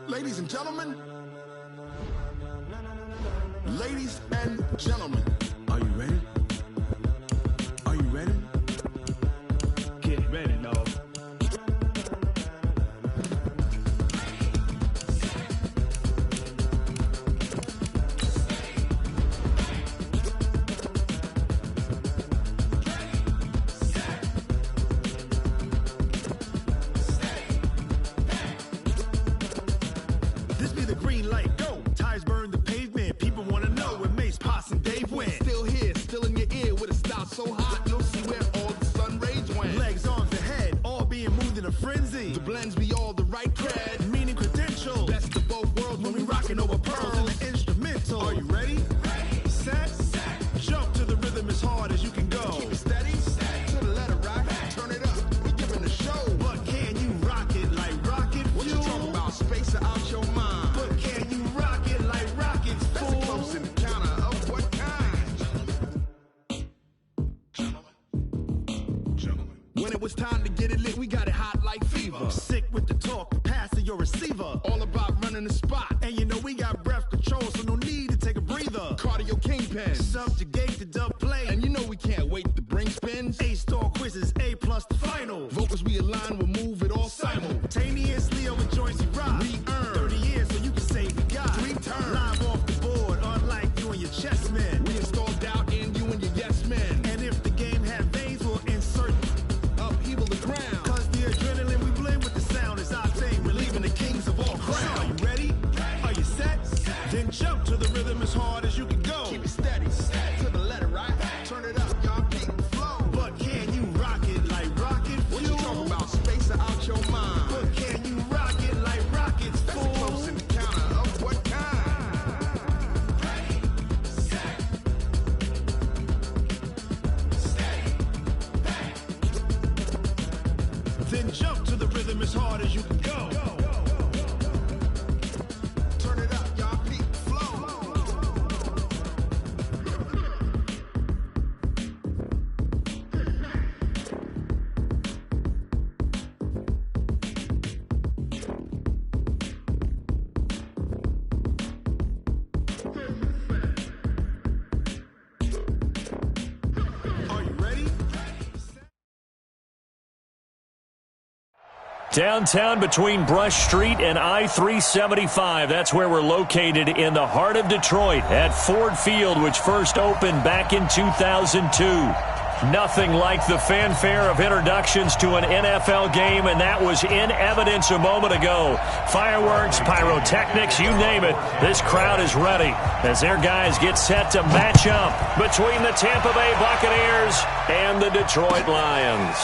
Ladies and gentlemen, ladies and gentlemen, are you ready? Are you ready? Get ready, dog. This be the green light, go. Tires burn the pavement. People want to know where Mace, Poss, and Dave went. Still here, still in your ear with a style so hot, you'll see where all the sun rays went. Legs, arms, and head, all being moved in a frenzy. The blends be all the right cred, meaning credentials. Best of both worlds when we rockin' over pearls and the instrumental. Are you ready? Set, jump to the rhythm as hard as you can go. Keep it steady, to the letter rock, turn it up. We're giving a show. But can you rock it like rocket fuel? What you talking about? Space out your mind. But can you rock it like rockets, fool? That's a close encounter of what kind? Gentlemen. When it was time to get it lit, we got it hot like fever. Sick with the talk, passing your receiver. All about running the spot. And you know we got breath control, so no need to take a breather. Cardio kingpin, subjugate the dub play. And you know we can't wait to bring spins. A-star quizzes, A+ the final. Vocals we align, we'll move it all simultaneously over joints you rock. We earn 30 years, so you can say we got 3 turns. Live off the board, unlike you and your chess men. We install doubt in you and your yes men. And if the game had veins, we'll insert upheaval the ground. Cause the adrenaline we blend with the sound is our thing. Relieving the kings of all crowns. Are you ready? Are you set? Then jump to the rhythm as hard as you can go. Keep it steady, to the letter right. Turn it up, y'all keep the flow. But can you rock it like rocket fuel? What you talking about? Space out your mind. But can you rock it like rockets, fool? That's a close encounter of what kind? Then jump to the rhythm as hard as you can go. Turn it up, y'all peak flow. Are you ready? Downtown between Brush Street and I-375. That's where we're located in the heart of Detroit at Ford Field, which first opened back in 2002. Nothing like the fanfare of introductions to an NFL game, and that was in evidence a moment ago. Fireworks, pyrotechnics, you name it. This crowd is ready as their guys get set to match up between the Tampa Bay Buccaneers and the Detroit Lions.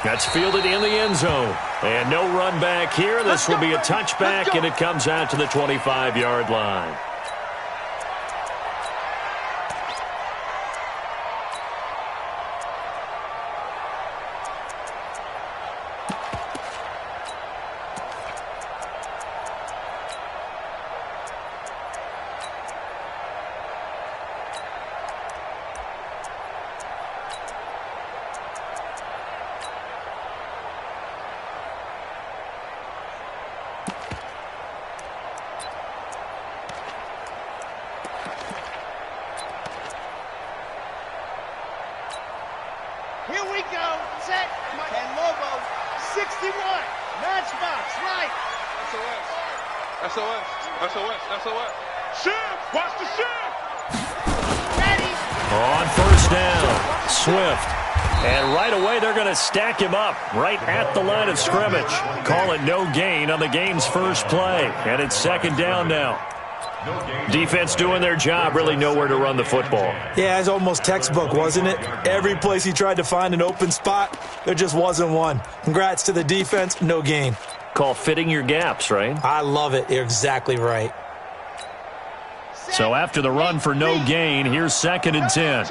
That's fielded in the end zone. And no run back here. This will be a touchback, and it comes out to the 25-yard line. Here we go. Set. And Lobo, 61. Matchbox, right. SOS. SOS. SOS. SOS. Shift. Watch the shift. Ready. On first down, Swift. And right away, they're going to stack him up right at the line of scrimmage. Call it no gain on the game's first play. And it's second down now. Defense doing their job, really nowhere to run the football. Yeah, it's almost textbook, wasn't it? Every place he tried to find an open spot, there just wasn't one. Congrats to the defense, no gain. Call fitting your gaps, right? I love it. You're exactly right. So after the run for no gain, here's second and 10.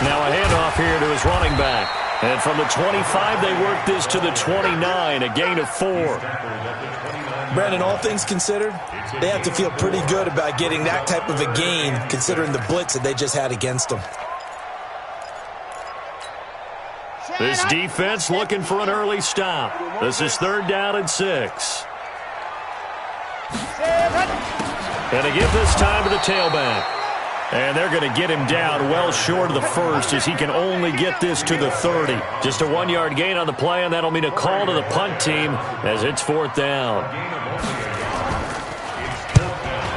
Now a handoff here to his running back. And from the 25, they work this to the 29, a gain of 4. Brandon, all things considered, they have to feel pretty good about getting that type of a gain, considering the blitz that they just had against them. This defense looking for an early stop. This is 3rd down and 6. And they give this time to the tailback. And they're going to get him down well short of the first as he can only get this to the 30. Just a 1-yard gain on the play, and that'll mean a call to the punt team as it's 4th down.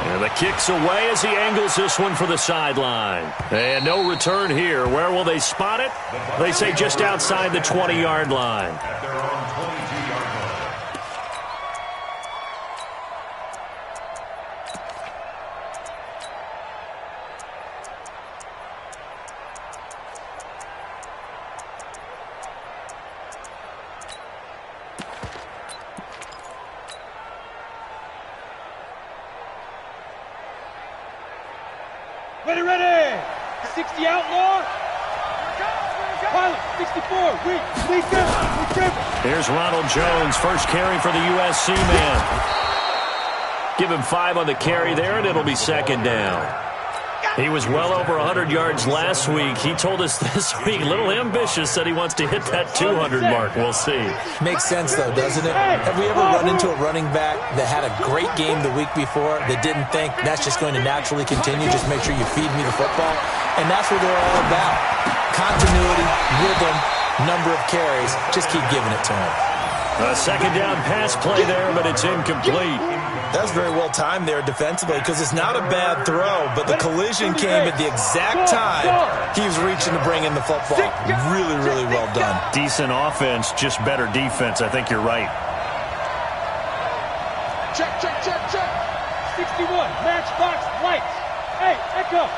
And the kick's away as he angles this one for the sideline. And no return here. Where will they spot it? They say just outside the 20-yard line. Ready! 60 outlaw. Pilot, 64. We good. Here's Ronald Jones, first carry for the USC man. Give him 5 on the carry there, and it'll be 2nd down. He was well over 100 yards last week. He told us this week, a little ambitious, said he wants to hit that 200 mark. We'll see. Makes sense, though, doesn't it? Have we ever run into a running back that had a great game the week before that didn't think that's just going to naturally continue? Just make sure you feed me the football. And that's what they're all about. Continuity, rhythm, number of carries. Just keep giving it to him. A 2nd down pass play there, but it's incomplete. That was very well timed there defensively because it's not a bad throw, but the collision came at the exact time he was reaching to bring in the football. Really, really well done. Decent offense, just better defense. I think you're right. Check. 61, matchbox lights. Hey, Echo.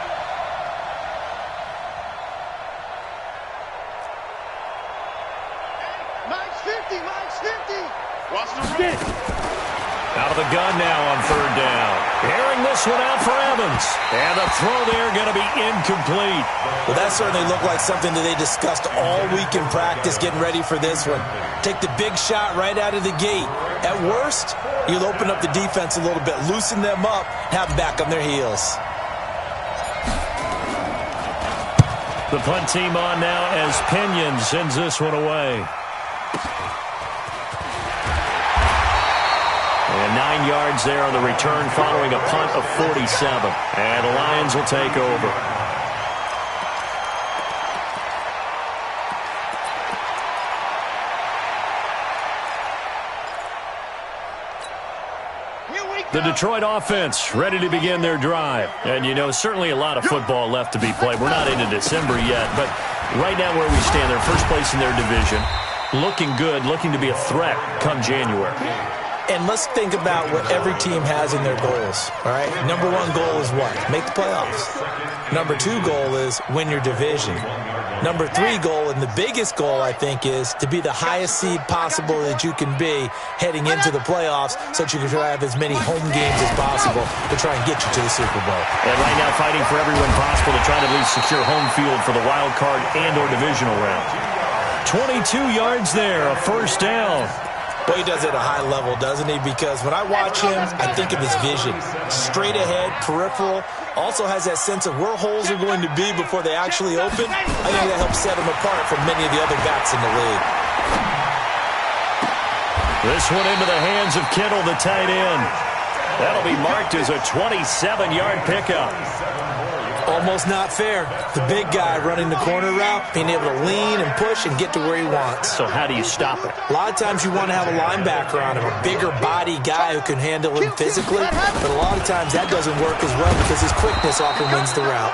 Mike's 50. Watch the room. Out of the gun now on 3rd down. Airing this one out for Evans. And the throw there going to be incomplete. Well, that certainly looked like something that they discussed all week in practice getting ready for this one. Take the big shot right out of the gate. At worst, you'll open up the defense a little bit, loosen them up, have them back on their heels. The punt team on now as Pinion sends this one away. And 9 yards there on the return following a punt of 47. And the Lions will take over. The Detroit offense ready to begin their drive. And, you know, certainly a lot of football left to be played. We're not into December yet, but right now where we stand, they're first place in their division. Looking good, looking to be a threat come January. And let's think about what every team has in their goals, all right? Number 1 goal is what? Make the playoffs. Number 2 goal is win your division. Number 3 goal, and the biggest goal, I think, is to be the highest seed possible that you can be heading into the playoffs so that you can try to have as many home games as possible to try and get you to the Super Bowl. And right now fighting for every win possible to try to at least secure home field for the wild card and or divisional round. 22 yards there, a 1st down. Well, he does it at a high level, doesn't he? Because when I watch him, I think of his vision. Straight ahead, peripheral. Also has that sense of where holes are going to be before they actually open. I think that helps set him apart from many of the other backs in the league. This one into the hands of Kittle, the tight end. That'll be marked as a 27-yard pickup. Almost not fair. The big guy running the corner route, being able to lean and push and get to where he wants. So how do you stop it? A lot of times you want to have a linebacker on him, a bigger body guy who can handle him physically. But a lot of times that doesn't work as well because his quickness often wins the route.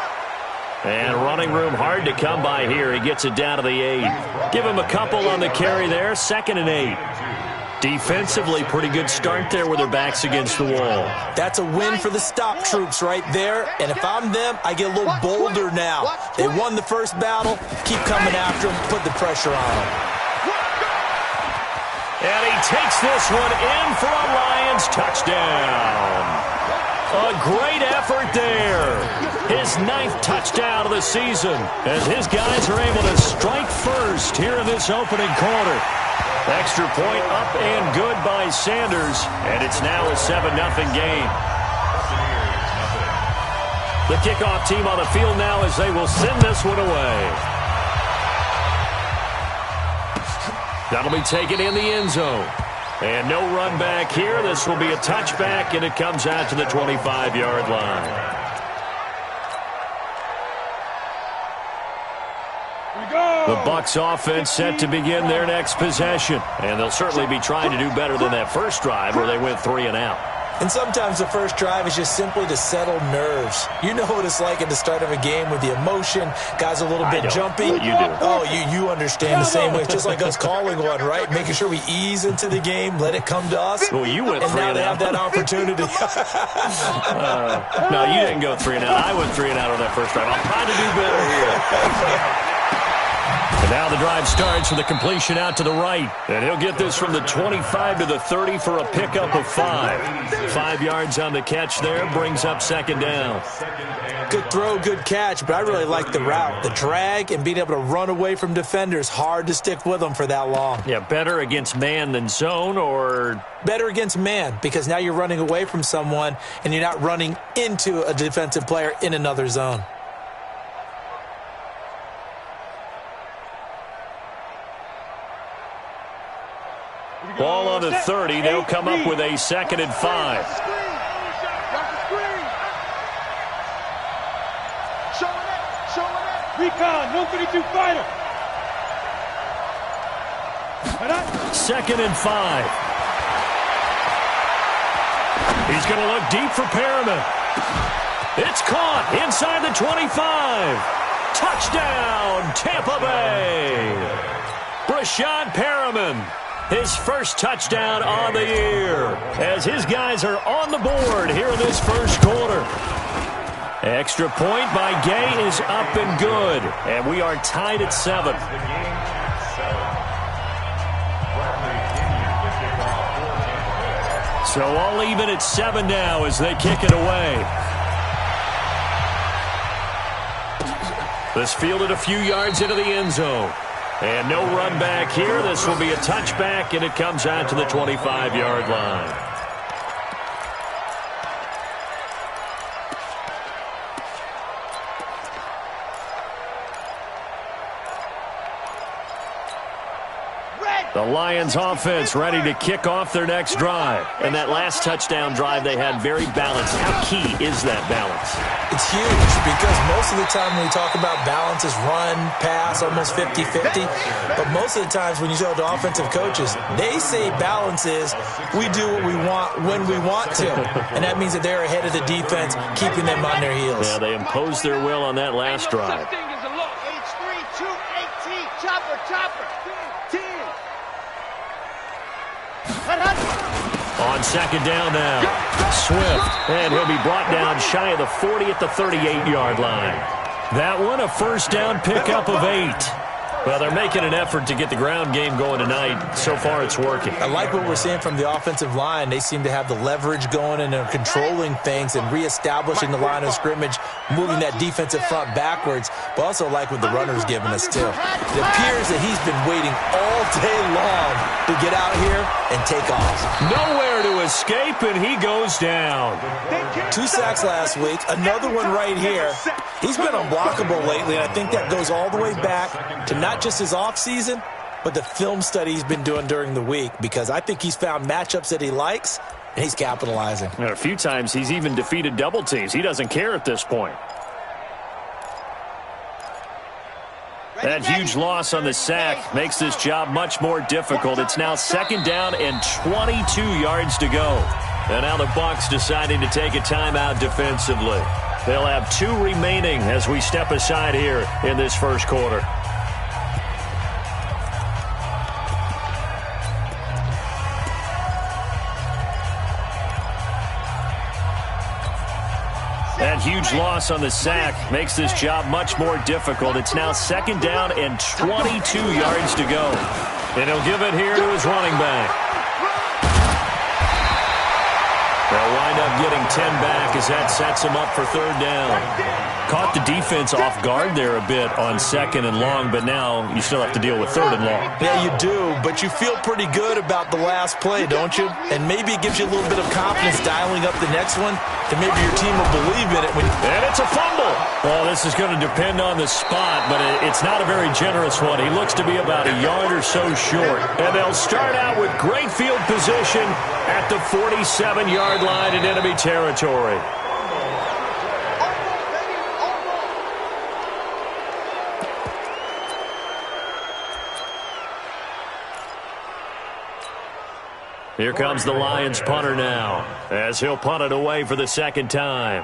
And running room hard to come by here. He gets it down to the 8. Give him a couple on the carry there. 2nd and 8. Defensively, pretty good start there with their backs against the wall. That's a win for the stop troops right there. And if I'm them, I get a little bolder now. They won the first battle. Keep coming after them. Put the pressure on them. And he takes this one in for a Lions touchdown. A great effort there. His 9th touchdown of the season as his guys are able to strike first here in this opening quarter. Extra point up and good by Sanders, and it's now a 7-0 game. The kickoff team on the field now as they will send this one away. That'll be taken in the end zone. And no run back here. This will be a touchback, and it comes out to the 25-yard line. The Bucs offense set to begin their next possession. And they'll certainly be trying to do better than that first drive where they went 3 and out. And sometimes the first drive is just simply to settle nerves. You know what it's like at the start of a game with the emotion. Guys a little bit jumpy. You do. Oh, you understand the same way. It's just like us calling one, right? Making sure we ease into the game, let it come to us. Well, you went 3 and out. And now they have that opportunity. No, you didn't go 3 and out. I went 3 and out on that first drive. I'll try to do better here. And now the drive starts with a completion out to the right. And he'll get this from the 25 to the 30 for a pickup of 5. 5 yards on the catch there, brings up second down. Good throw, good catch, but I really like the route. The drag and being able to run away from defenders, hard to stick with them for that long. Yeah, better against man than zone, or? Better against man, because now you're running away from someone and you're not running into a defensive player in another zone. Ball on the 30. They'll come up with a 2nd and 5. Recon, 132 fighter. 2nd and 5. He's going to look deep for Perriman. It's caught inside the 25. Touchdown, Tampa Bay. Brashad Perriman. His first touchdown on the year as his guys are on the board here in this first quarter. Extra point by Gay is up and good, and we are tied at 7. So all even at 7 now as they kick it away. This fielded a few yards into the end zone. And no run back here. This will be a touchback, and it comes out to the 25-yard line. The Lions offense ready to kick off their next drive. And that last touchdown drive they had very balanced. How key is that balance? It's huge because most of the time when we talk about balance is run, pass, almost 50-50. But most of the times when you talk to offensive coaches, they say balance is we do what we want when we want to. And that means that they're ahead of the defense, keeping them on their heels. Yeah, they imposed their will on that last drive. H3, 218, chopper. 10. On second down now, Swift, and he'll be brought down shy of the 40 at the 38-yard line. That one, a first down pickup of 8. Well, they're making an effort to get the ground game going tonight. So far, it's working. I like what we're seeing from the offensive line. They seem to have the leverage going and they're controlling things and reestablishing the line of scrimmage, moving that defensive front backwards, but also like what the runner's giving us, too. It appears that he's been waiting all day long to get out here and take off. Nowhere to escape, and he goes down. 2 sacks last week, another one right here. He's been unblockable lately, and I think that goes all the way back to not just his offseason, but the film study he's been doing during the week, because I think he's found matchups that he likes, and he's capitalizing. And a few times he's even defeated double teams. He doesn't care at this point. That huge loss on the sack makes this job much more difficult. It's now second down and 22 yards to go. And now the Bucs deciding to take a timeout defensively. They'll have 2 remaining as we step aside here in this first quarter. That huge loss on the sack makes this job much more difficult. It's now second down and 22 yards to go. And he'll give it here to his running back. They'll wind up getting 10 back as that sets them up for third down. Caught the defense off guard there a bit on second and long, but now you still have to deal with third and long. Yeah, you do, but you feel pretty good about the last play, don't you? And maybe it gives you a little bit of confidence dialing up the next one, and maybe your team will believe in it. And it's a fumble. Well, this is going to depend on the spot, but it's not a very generous one. He looks to be about a yard or so short. And they'll start out with great field position at the 47-yard line in enemy territory. Here comes the Lions punter now, as he'll punt it away for the second time.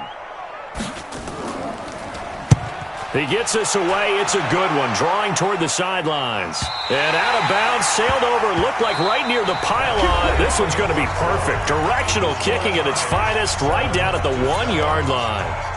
He gets this away. It's a good one, drawing toward the sidelines. And out of bounds, sailed over, looked like right near the pylon. This one's going to be perfect. Directional kicking at its finest, right down at the 1-yard line.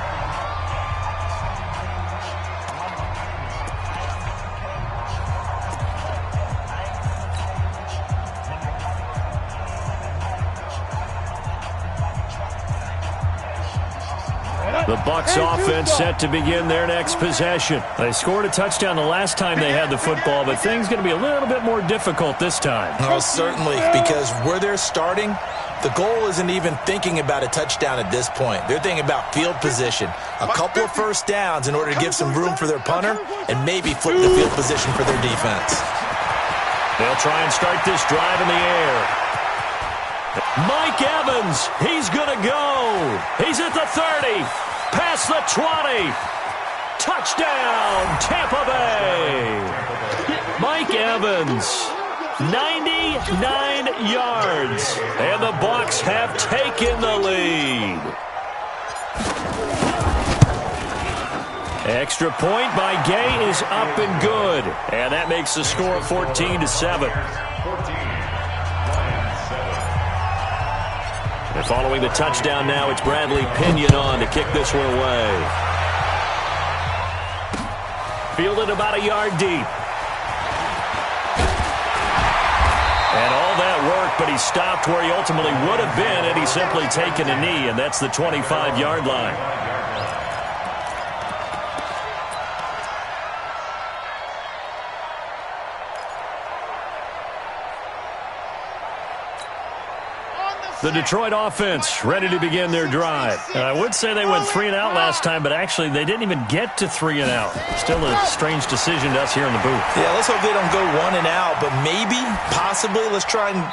The Bucs offense set to begin their next possession. They scored a touchdown the last time they had the football, but things going to be a little bit more difficult this time. Oh, certainly, because where they're starting, the goal isn't even thinking about a touchdown at this point. They're thinking about field position, a couple of first downs in order to give some room for their punter and maybe flip the field position for their defense. They'll try and start this drive in the air. Mike Evans, he's going to go. He's at the 30. Past the 20. Touchdown, Tampa Bay. Mike Evans, 99 yards. And the Bucs have taken the lead. Extra point by Gay is up and good. And that makes the score 14-7. And following the touchdown now, it's Bradley Pinion on to kick this one away. Fielded about a yard deep. And all that work, but he stopped where he ultimately would have been had he simply taken a knee, and that's the 25-yard line. The Detroit offense ready to begin their drive. I would say they went 3 and out last time, but actually they didn't even get to 3 and out. Still a strange decision to us here in the booth. Yeah, let's hope they don't go 1 and out, but maybe, possibly, let's try and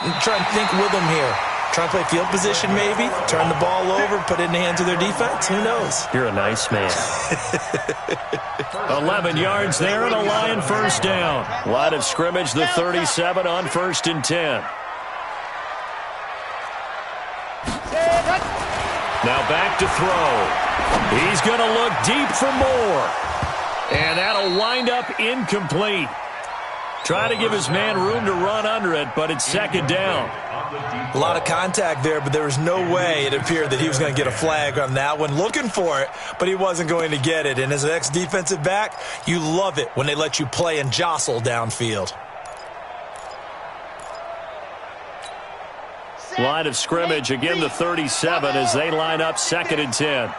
think with them here. Try and play field position maybe, turn the ball over, put it in the hands of their defense. Who knows? You're a nice man. 11 yards there and a Lion first down. Line of scrimmage, the 37 on 1st and 10. Now back to throw. He's going to look deep for more. And that'll wind up incomplete. Trying to give his man room to run under it, but it's second down. A lot of contact there, but there was no way it appeared that he was going to get a flag on that one. Looking for it, but he wasn't going to get it. And as an ex-defensive back, you love it when they let you play and jostle downfield. Line of scrimmage, again the 37 as they line up 2nd and 10.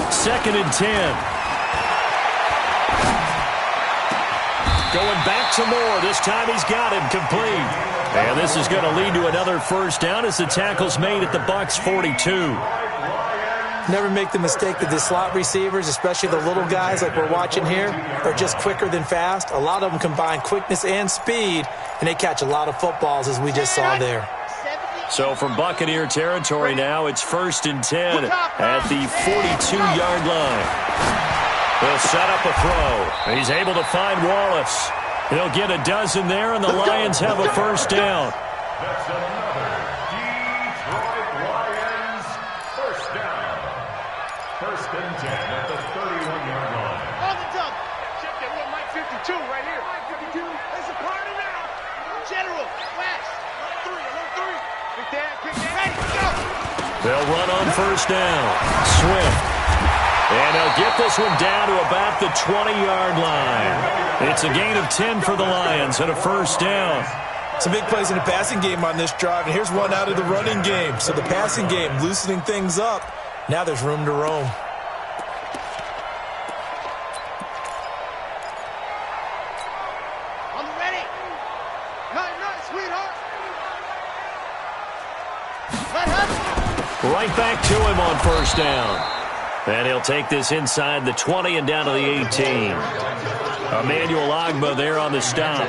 2nd and 10. Going back to Moore. This time he's got him complete. And this is going to lead to another first down as the tackle's made at the Bucs 42. Never make the mistake that the slot receivers, especially the little guys like we're watching here, are just quicker than fast. A lot of them combine quickness and speed, and they catch a lot of footballs, as we just saw there. So from Buccaneer territory now, it's 1st and 10 at the 42-yard line. They'll set up a throw. He's able to find Wallace. He'll get a dozen there, and the Lions have a first down. That's another Detroit Lions first down. 1st and 10 at the 31-yard line. On the double. Check that one, Mike 52 right here. Mike 52. There's a party now. General, West. 3, along 3. Quick down, ready, go. They'll run on first down. Swift. And they'll get this one down to about the 20-yard line. It's a gain of 10 for the Lions and a first down. Some big plays in the passing game on this drive, and here's one out of the running game. So the passing game loosening things up. Now there's room to roam. On the ready. Night, sweetheart. Right back to him on first down. And he'll take this inside the 20 and down to the 18. Emmanuel Ogbah there on the stop.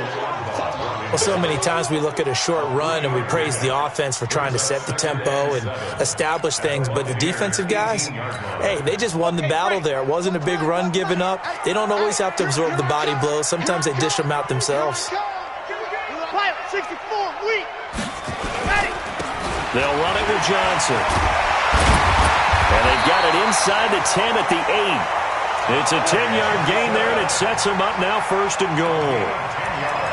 Well, so many times we look at a short run and we praise the offense for trying to set the tempo and establish things, but the defensive guys, hey, they just won the battle there. It wasn't a big run given up. They don't always have to absorb the body blows. Sometimes they dish them out themselves. 64, weak. Ready. They'll run it with Johnson. And they've got it inside the 10 at the 8. It's a 10-yard gain there, and it sets them up now first and goal.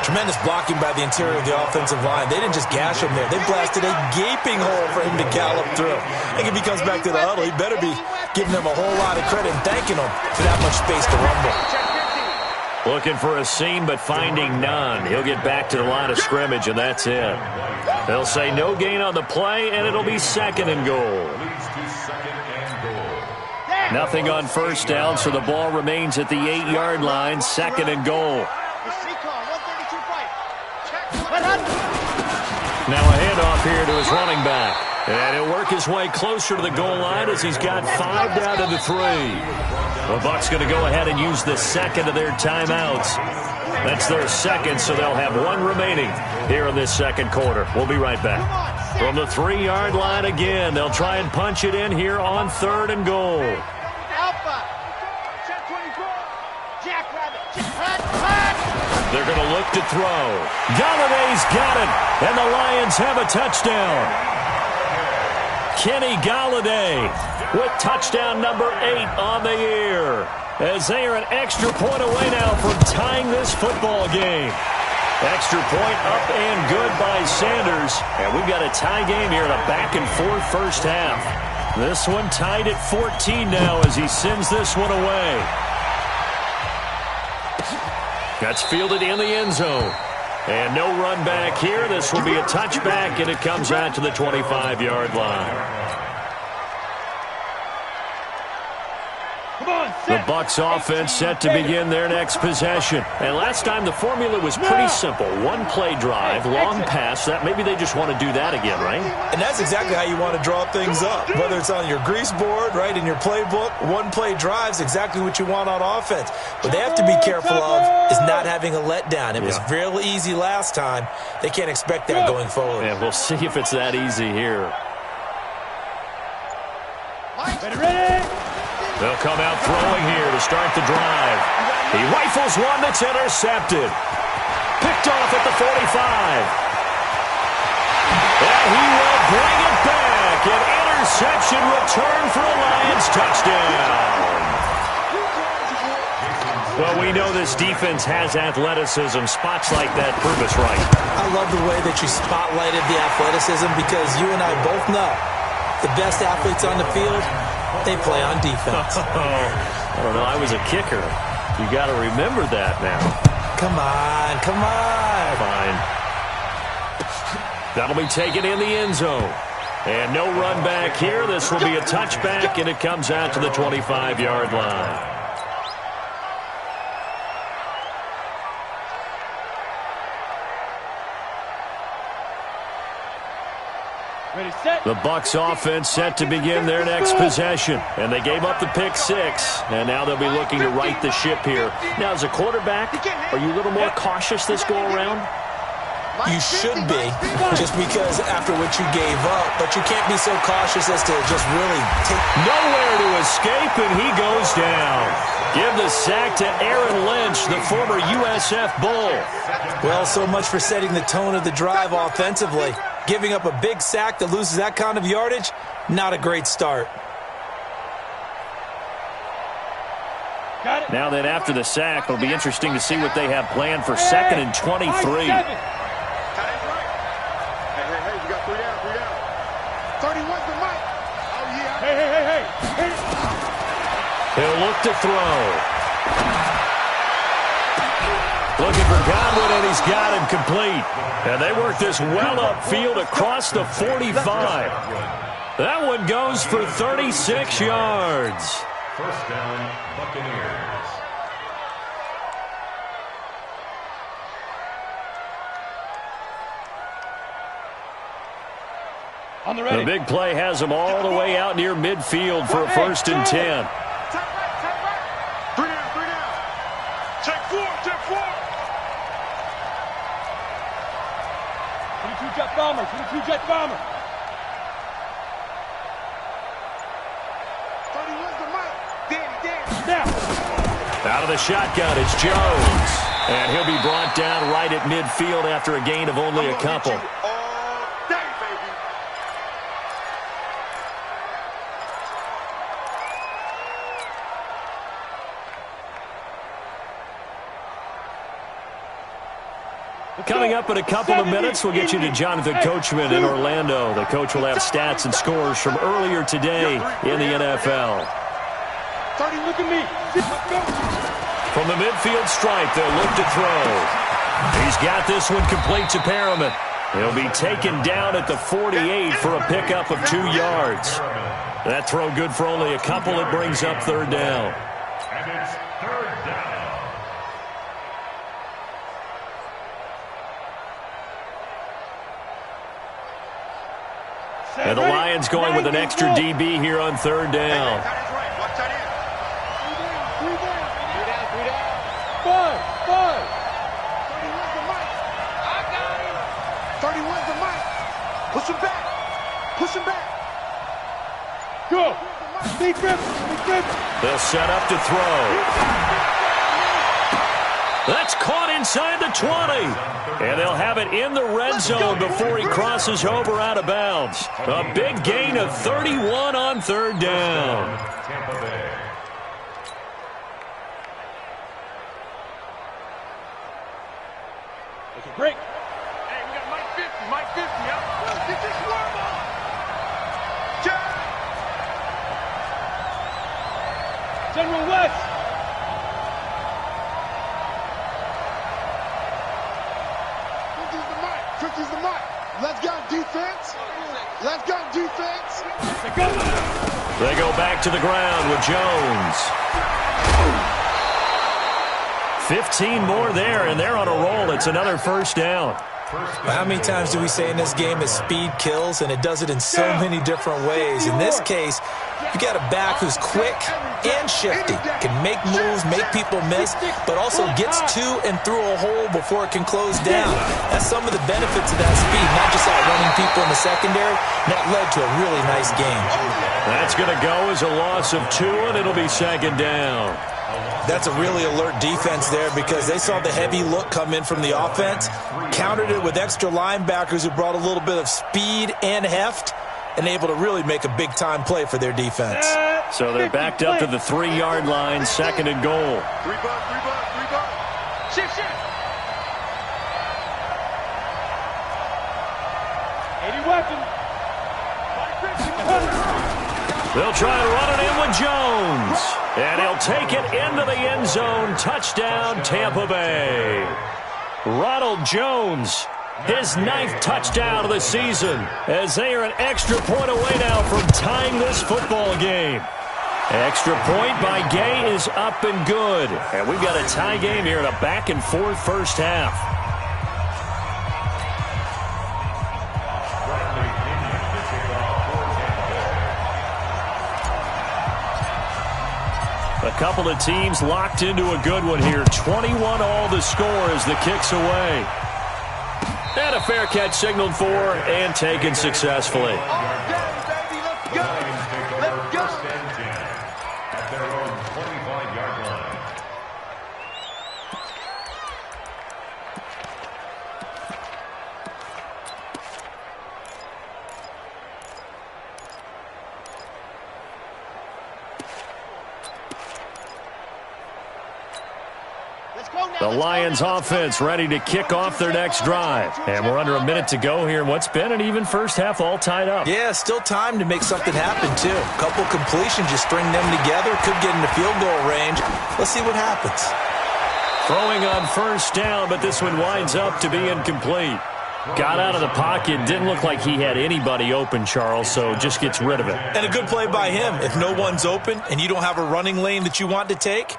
Tremendous blocking by the interior of the offensive line. They didn't just gash him there. They blasted a gaping hole for him to gallop through. I think if he comes back to the huddle, he better be giving them a whole lot of credit and thanking them for that much space to rumble. Looking for a seam, but finding none. He'll get back to the line of scrimmage, and that's it. They'll say no gain on the play, and it'll be second and goal. Nothing on first down, so the ball remains at the 8-yard line, second and goal. Now a handoff here to his running back. And he'll work his way closer to the goal line as he's got 5 down to the 3. The Bucs going to go ahead and use the second of their timeouts. That's their second, so they'll have one remaining here in this second quarter. We'll be right back. From the 3-yard line again, they'll try and punch it in here on third and goal. They're going to look to throw. Galladay's got it, and the Lions have a touchdown. Kenny Galladay with touchdown number 8 on the year, as they are an extra point away now from tying this football game. Extra point up and good by Sanders, and we've got a tie game here in a back-and-forth first half. This one tied at 14 now as he sends this one away. That's fielded in the end zone. And no run back here. This will be a touchback, and it comes out to the 25-yard line. The Bucs offense set to begin their next possession. And last time the formula was pretty simple. One play drive, long pass. That maybe they just want to do that again, right? And that's exactly how you want to draw things up. Whether it's on your grease board, right, in your playbook, one play drive is exactly what you want on offense. What they have to be careful of is not having a letdown. It was real easy last time. They can't expect that going forward. Yeah, we'll see if it's that easy here. Ready. They'll come out throwing here to start the drive. He rifles one that's intercepted. Picked off at the 45. And he will bring it back. An interception return for a Lions touchdown. Well, we know this defense has athleticism. Spots like that prove us right. I love the way that you spotlighted the athleticism because you and I both know the best athletes on the field, they play on defense. I don't know. I was a kicker. You got to remember that now. Come on, come on. Fine. That'll be taken in the end zone. And no run back here. This will be a touchback, and it comes out to the 25-yard line. The Bucs offense set to begin their next possession. And they gave up the pick 6. And now they'll be looking to right the ship here. Now, as a quarterback, are you a little more cautious this go-around? You should be, just because after what you gave up. But you can't be so cautious as to just really take... Nowhere to escape, and he goes down. Give the sack to Aaron Lynch, the former USF Bull. Well, so much for setting the tone of the drive offensively. Giving up a big sack that loses that kind of yardage, not a great start. Now then, after the sack, it'll be interesting to see what they have planned for 2nd and 23. Hey, you got 3 down, 3 down. 31's the mic. Oh, yeah. Hey. He'll look to throw. Looking for Godwin, and he's got him complete. And they work this well upfield across the 45. That one goes for 36 yards. First down, Buccaneers. On the ready. The big play has them all the way out near midfield for a 1st and 10. Three down. Check four. 22 jet bomber. 31's the mic. Danny. Now. Out of the shotgun, it's Jones. And he'll be brought down right at midfield after a gain of only a couple. Coming up in a couple of minutes, we'll get you to Jonathan Coachman in Orlando. The coach will have stats and scores from earlier today in the NFL. 30, look at me. From the midfield stripe, they'll look to throw. He's got this one complete to Perriman. He'll be taken down at the 48 for a pickup of 2 yards. That throw good for only a couple. It brings up 3rd down. And it's 3rd down. And the Lions going with an extra DB here on 3rd down. Watch that in. Three down. 5. 31's the mic. I got him. 31's the mic. Push him back. Go. Big grip. They'll set up to throw. That's caught inside the 20. And they'll have it in the red zone before he crosses over out of bounds. A big gain of 31 on 3rd down. Tampa Bay. Take a break. Hey, we got Mike 50, yeah. Get this worm on. General West. 50's the mic. Let's go defense. They go back to the ground with Jones. 15 more there, and they're on a roll. It's another 1st down. How many times do we say in this game that speed kills, and it does it in so many different ways? In this case, you got a back who's quick and shifty, can make moves, make people miss, but also gets to and through a hole before it can close down. That's some of the benefits of that speed, not just outrunning people in the secondary. And that led to a really nice game. That's going to go as a loss of 2, and it'll be 2nd down. That's a really alert defense there because they saw the heavy look come in from the offense, countered it with extra linebackers who brought a little bit of speed and heft, and able to really make a big-time play for their defense. So they're backed up to the 3-yard line, 2nd and goal. 3 bucks. Shift. 80 weapons. They'll try to run it in with Jones. And he'll take it into the end zone. Touchdown, Tampa Bay. Ronald Jones, his 9th touchdown of the season, as they are an extra point away now from tying this football game. Extra point by Gay is up and good. And we've got a tie game here in a back-and-forth first half. A couple of teams locked into a good one here. 21 all the score as the kick's away. And a fair catch signaled for and taken successfully. At their own 25-yard line. The Lions offense ready to kick off their next drive. And we're under a minute to go here in what's been an even first half, all tied up. Yeah, still time to make something happen, too. A couple completions, you string them together, could get into field goal range. Let's see what happens. Throwing on first down, but this one winds up to be incomplete. Got out of the pocket. Didn't look like he had anybody open, Charles, so just gets rid of it. And a good play by him. If no one's open and you don't have a running lane that you want to take,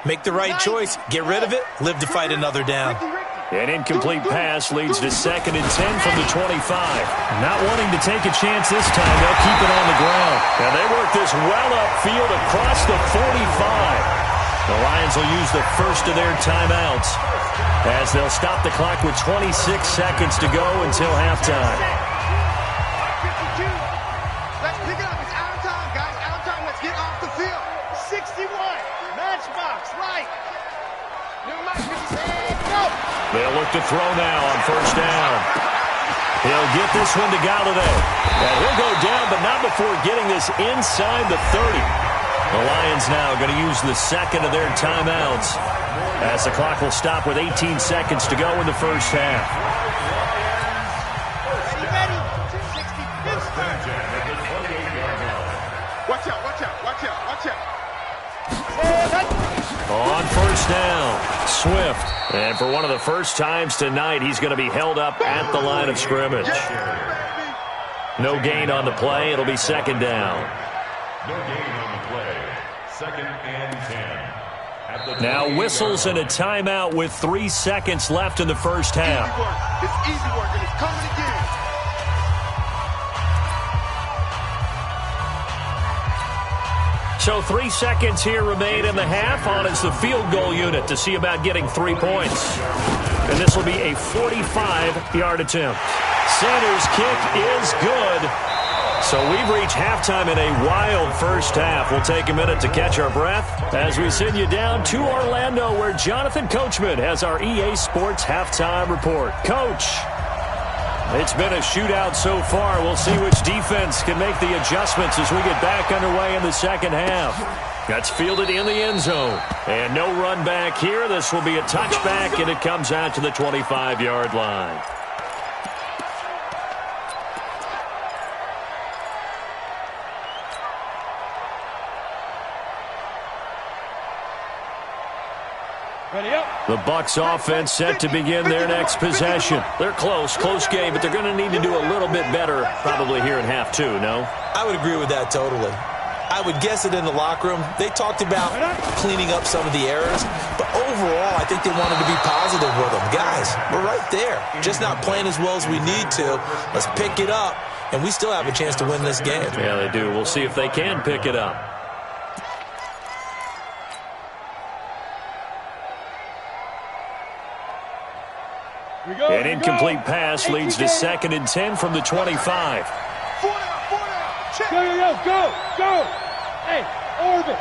make the right choice. Get rid of it. Live to fight another down. An incomplete pass leads to 2nd and 10 from the 25. Not wanting to take a chance this time, they'll keep it on the ground. And they work this well upfield across the 45. The Lions will use the first of their timeouts as they'll stop the clock with 26 seconds to go until halftime. 52. Let's pick it up. It's out of time, guys. Out of time. Let's get off the field. 61. Matchbox. Right. New match. Go. They'll look to throw now on first down. He'll get this one to Galladay. And he'll go down, but not before getting this inside the 30. The Lions now going to use the second of their timeouts as the clock will stop with 18 seconds to go in the first half. Ready. 60. Watch out. Watch out. Watch out. Watch out. On first down, Swift. And for one of the first times tonight, he's going to be held up at the line of scrimmage. No gain on the play. It'll be second down. No gain on the play. 2nd and 10. Now whistles and a timeout with 3 seconds left in the first half. It's easy work, and it's coming again. So 3 seconds here remain in the half. On is the field goal unit to see about getting 3 points. And this will be a 45-yard attempt. Sanders' kick is good. So we've reached halftime in a wild first half. We'll take a minute to catch our breath as we send you down to Orlando, where Jonathan Coachman has our EA Sports halftime report. Coach, it's been a shootout so far. We'll see which defense can make the adjustments as we get back underway in the second half. That's fielded in the end zone. And no run back here. This will be a touchback, and it comes out to the 25-yard line. Ready up. The Bucs offense set to begin their next possession. They're close game, but they're going to need to do a little bit better probably here in half two, no? I would agree with that totally. I would guess it in the locker room. They talked about cleaning up some of the errors, but overall, I think they wanted to be positive with them. Guys, we're right there. Just not playing as well as we need to. Let's pick it up, and we still have a chance to win this game. Yeah, they do. We'll see if they can pick it up. An incomplete pass leads to 2nd and 10 from the 25. Go. Hey, orbit.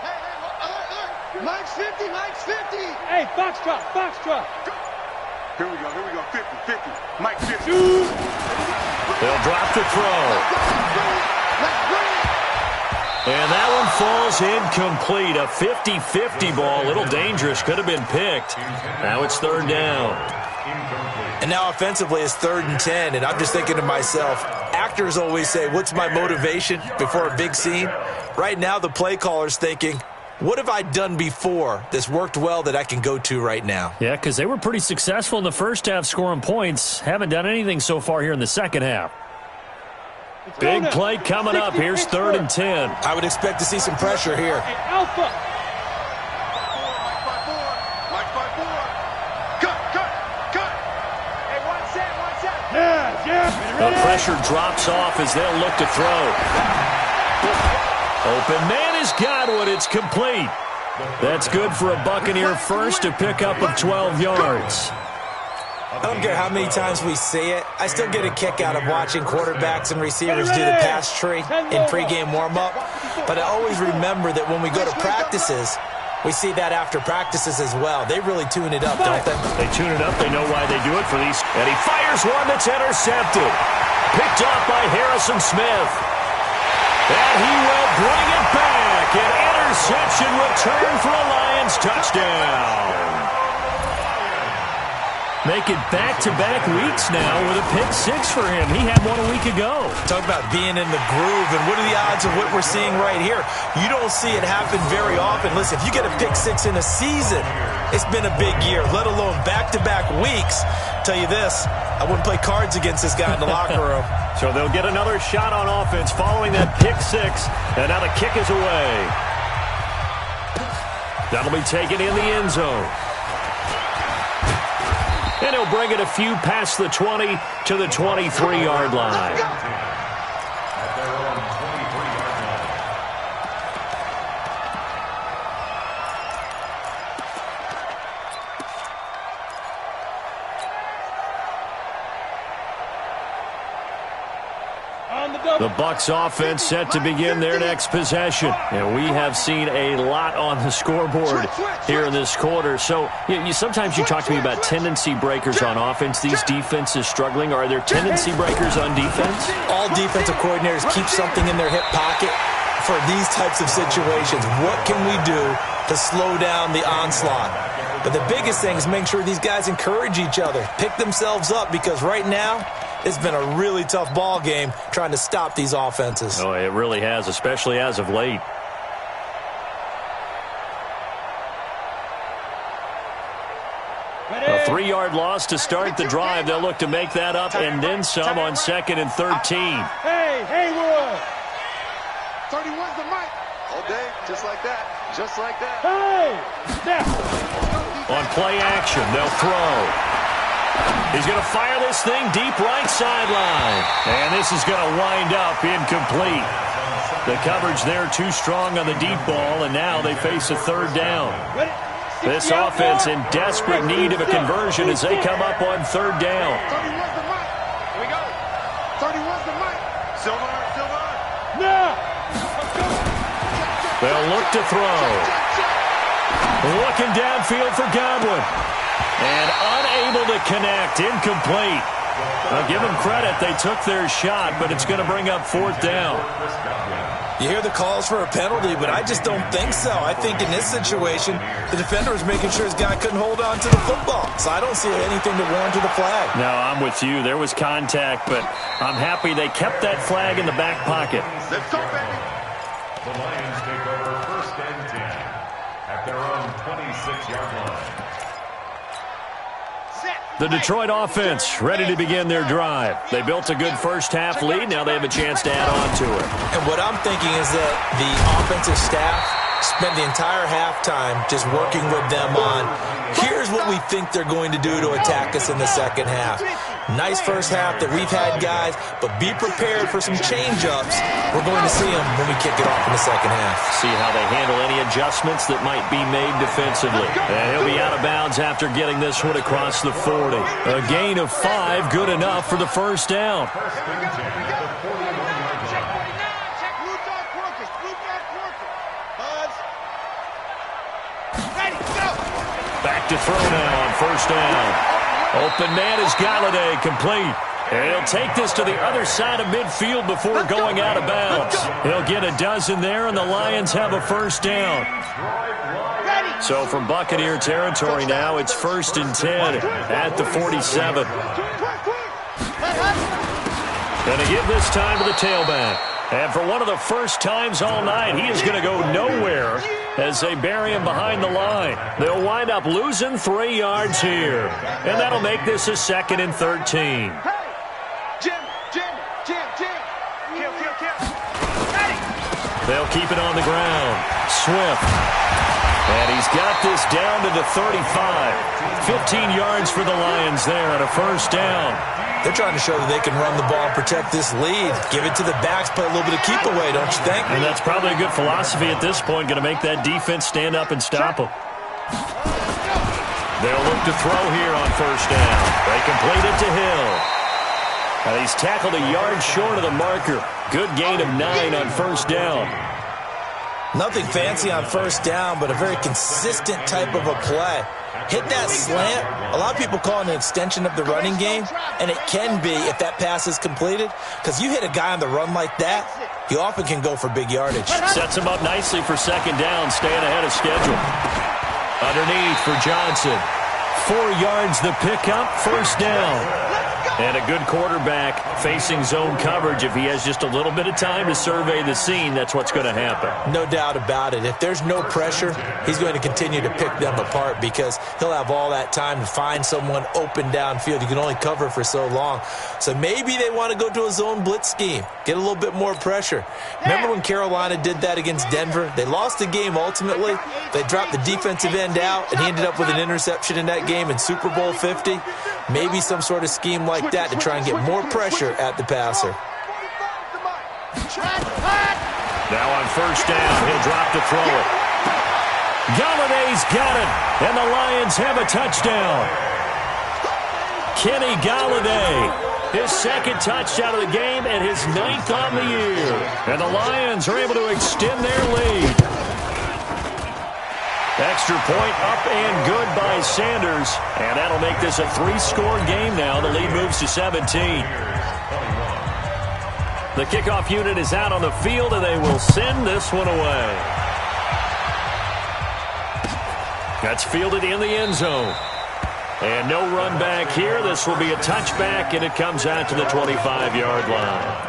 Hey, Mike's 50. Hey, Foxtrot. Here we go. 50. Mike's 50. They'll drop the throw. And that one falls incomplete. A 50-50 ball. A little dangerous. Could have been picked. Now it's 3rd down. And now offensively it's 3rd and 10, and I'm just thinking to myself, actors always say, what's my motivation before a big scene? Right now the play caller's thinking, what have I done before that's worked well that I can go to right now? Yeah, because they were pretty successful in the first half scoring points. Haven't done anything so far here in the second half. Big play coming up. Here's 3rd and 10. I would expect to see some pressure here. Hey, Alpha. Mike 5-4. Cut. Hey, one set. Yeah. The pressure drops off as they'll look to throw. Open man has got one. It's complete. That's good for a Buccaneer first to pick up of 12 yards. I don't care how many times we see it. I still get a kick out of watching quarterbacks and receivers do the pass tree in pregame warm-up. But I always remember that when we go to practices, we see that after practices as well. They really tune it up, don't they? They tune it up. They know why they do it for these. And he fires one that's intercepted. Picked off by Harrison Smith. And he will bring it back. An interception return for a Lions touchdown. make it back-to-back weeks now with a pick six for him. He had one a week ago. Talk about being in the groove, and what are the odds of what we're seeing right here? You don't see it happen very often. Listen, if you get a pick six in a season, it's been a big year, let alone back-to-back weeks. Tell you this, I wouldn't play cards against this guy in the locker room. So they'll get another shot on offense following that pick six, and now the kick is away. That'll be taken in the end zone. And he'll bring it a few past the 20 to the 23-yard line. The Bucs offense set to begin their next possession. And we have seen a lot on the scoreboard here in this quarter. So sometimes you talk to me about tendency breakers on offense. These defenses struggling. Are there tendency breakers on defense? All defensive coordinators keep something in their hip pocket for these types of situations. What can we do to slow down the onslaught? But the biggest thing is making sure these guys encourage each other, pick themselves up, because right now it's been a really tough ball game trying to stop these offenses. Oh, it really has, especially as of late. A 3-yard loss to start the drive. They'll look to make that up and then some on 2nd and 13. Hey, Haywood! 31's the mic. All day, just like that. Just like that. Hey! Snap! On play action, they'll throw. He's going to fire this thing deep right sideline. And this is going to wind up incomplete. The coverage there too strong on the deep ball, and now they face a 3rd down. This offense in desperate need of a conversion as they come up on 3rd down. 31's the mic. Here we go. 31's the mic. Silver. No! They'll look to throw. Looking downfield for Godwin. And unable to connect. Incomplete. I'll give them credit. They took their shot, but it's going to bring up 4th down. You hear the calls for a penalty, but I just don't think so. I think in this situation, the defender was making sure his guy couldn't hold on to the football. So I don't see anything to warrant to the flag. No, I'm with you. There was contact, but I'm happy they kept that flag in the back pocket. Let's go, baby. The Lions take over 1st and 10 at their own 26-yard line. The Detroit offense ready to begin their drive. They built a good first-half lead. Now they have a chance to add on to it. And what I'm thinking is that the offensive staff spent the entire halftime just working with them on, here's what we think they're going to do to attack us in the second half. Nice first half that we've had, guys, but be prepared for some change-ups. We're going to see them when we kick it off in the second half. See how they handle any adjustments that might be made defensively. And he'll be out of bounds after getting this one across the 40. A gain of 5, good enough for the 1st down. Back to throw now on 1st down. Open man is Galladay, complete. And he'll take this to the other side of midfield before going out of bounds. He'll get a dozen there, and the Lions have a 1st down. So from Buccaneer territory now, it's 1st and 10 at the 47. Going to give this time to the tailback. And for one of the first times all night, he is going to go nowhere as they bury him behind the line. They'll wind up losing 3 yards here. And that'll make this a 2nd and 13. They'll keep it on the ground. Swift. And he's got this down to the 35. 15 yards for the Lions there on a 1st down. They're trying to show that they can run the ball and protect this lead. Give it to the backs, play a little bit of keep away, don't you think? And that's probably a good philosophy at this point, going to make that defense stand up and stop them. They'll look to throw here on 1st down. They complete it to Hill. Now he's tackled a yard short of the marker. Good gain of 9 on 1st down. Nothing fancy on 1st down, but a very consistent type of a play. Hit that slant. A lot of people call it an extension of the running game, and it can be if that pass is completed, because you hit a guy on the run like that, he often can go for big yardage. Sets him up nicely for 2nd down, staying ahead of schedule. Underneath for Johnson. 4 yards the pickup, first down. And a good quarterback facing zone coverage. If he has just a little bit of time to survey the scene, that's what's going to happen. No doubt about it. If there's no pressure, he's going to continue to pick them apart because he'll have all that time to find someone open downfield. You can only cover for so long. So maybe they want to go to a zone blitz scheme, get a little bit more pressure. Remember when Carolina did that against Denver? They lost the game ultimately. They dropped the defensive end out, and he ended up with an interception in that game in Super Bowl 50. Maybe some sort of scheme like that to try and get more pressure at the passer. Now on first down, he'll drop to throw it. Galladay's got it, and the Lions have a touchdown. Kenny Galladay, his second touchdown of the game and his 9th on the year. And the Lions are able to extend their lead. Extra point up and good by Sanders. And that'll make this a 3-score game now. The lead moves to 17. The kickoff unit is out on the field, and they will send this one away. That's fielded in the end zone. And no run back here. This will be a touchback, and it comes out to the 25-yard line.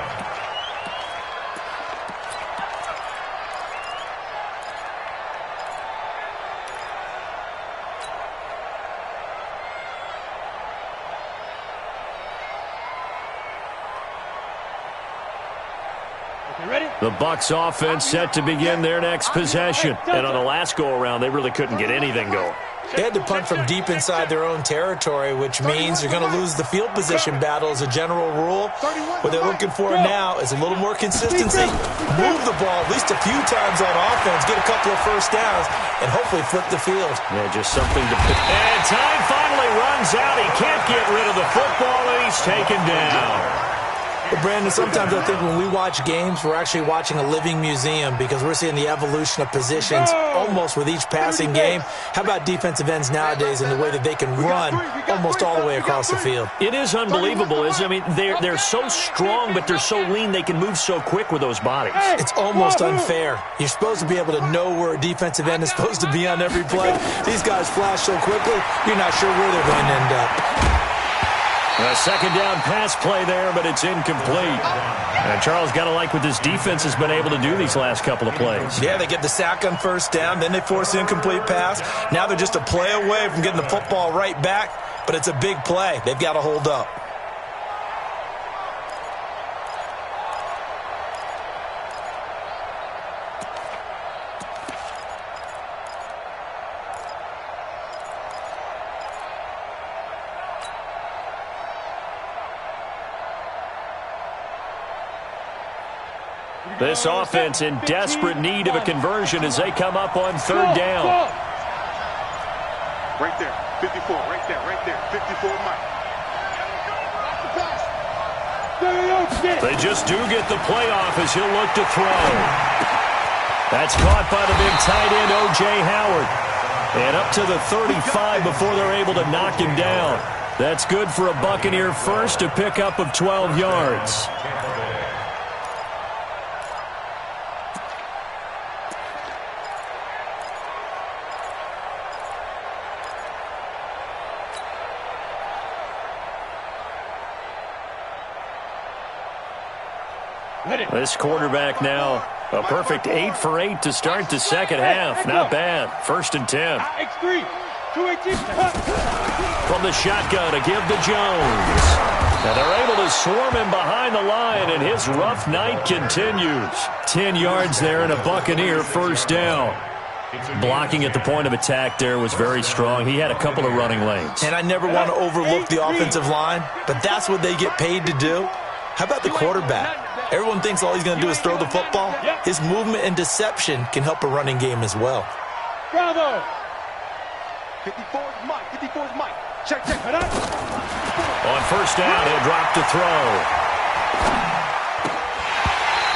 The Bucs offense set to begin their next possession. And on the last go-around, they really couldn't get anything going. They had to punt from deep inside their own territory, which means you're going to lose the field position battle as a general rule. What they're looking for now is a little more consistency. Move the ball at least a few times on offense, get a couple of first downs, and hopefully flip the field. Yeah, just something to pick. And time finally runs out. He can't get rid of the football, and he's taken down. But Brandon, sometimes I think when we watch games, we're actually watching a living museum because we're seeing the evolution of positions almost with each passing game. How about defensive ends nowadays and the way that they can run almost all the way across the field? It is unbelievable, isn't it? I mean, they're so strong, but they're so lean they can move so quick with those bodies. It's almost unfair. You're supposed to be able to know where a defensive end is supposed to be on every play. These guys flash so quickly, you're not sure where they're going to end up. A second down pass play there, but it's incomplete. And Charles got to like what this defense has been able to do these last couple of plays. Yeah, they get the sack on first down, then they force the incomplete pass. Now they're just a play away from getting the football right back, but it's a big play. They've got to hold up. This offense in desperate need of a conversion as they come up on third down. Right there, 54, right there, 54, Mike. They just do get the playoff as he'll look to throw. That's caught by the big tight end, O.J. Howard. And up to the 35 before they're able to knock him down. That's good for a Buccaneer first, a pickup of 12 yards. This quarterback now a perfect 8 for 8 to start the second half. Not bad. 1st and 10. From the shotgun to give to Jones. And they're able to swarm him behind the line, and his rough night continues. 10 yards there and a Buccaneer first down. Blocking at the point of attack there was very strong. He had a couple of running lanes. And I never want to overlook the offensive line, but that's what they get paid to do. How about the quarterback? Everyone thinks all he's going to do is throw the football. His movement and deception can help a running game as well. Bravo! 54 is Mike. 54 is Mike. Check. On first down, he'll drop to throw.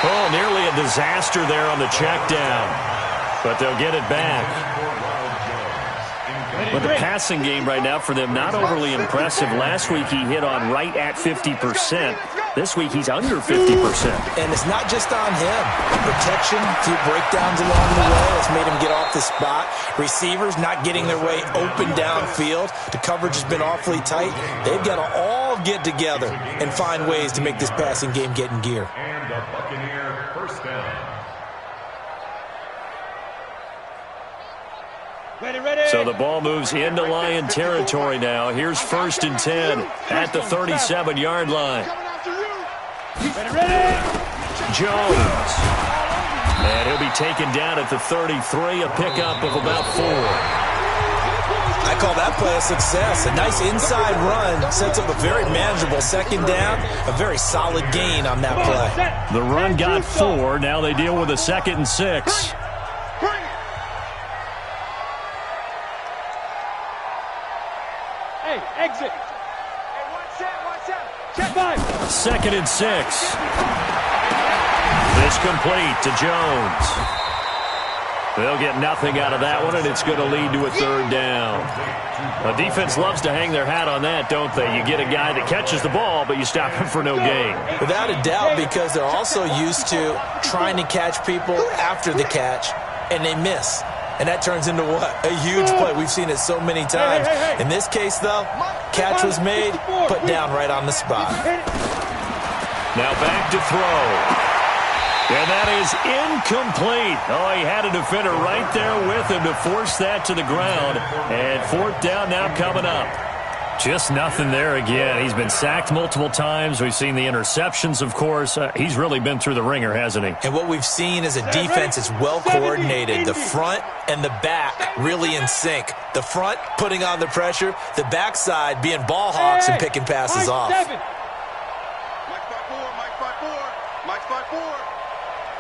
Oh, nearly a disaster there on the check down. But they'll get it back. But the passing game right now for them, not overly impressive. Last week he hit on right at 50%. This week he's under 50%. And it's not just on him. Protection through breakdowns along the way. that's made him get off the spot. Receivers not getting their way open downfield. The coverage has been awfully tight. They've got to all get together and find ways to make this passing game get in gear. And a Buccaneer first down. Ready. So the ball moves into Lion territory now. Here's 1st and 10 at the 37-yard line. Ready. Jones. And he'll be taken down at the 33, a pickup of about 4. I call that play a success. A nice inside run sets up a very manageable 2nd down. A very solid gain on that play. The run got 4. Now they deal with a 2nd and 6. Hey, exit. Hey, watch out. Check 5. 2nd and 6. This complete to Jones. They'll get nothing out of that one, and it's going to lead to a 3rd down. The defense loves to hang their hat on that, don't they? You get a guy that catches the ball, but you stop him for no gain. Without a doubt, because they're also used to trying to catch people after the catch, and they miss. And that turns into what? A huge play. We've seen it so many times. In this case, though, catch was made, put down right on the spot. Now back to throw. And that is incomplete. Oh, he had a defender right there with him to force that to the ground. And 4th down now coming up. Just nothing there again. He's been sacked multiple times. We've seen the interceptions, of course. He's really been through the ringer, hasn't he? And what we've seen is a defense that's well coordinated. The front and the back really in sync. The front putting on the pressure. The backside being ball hawks and picking passes off. Mike 5-4.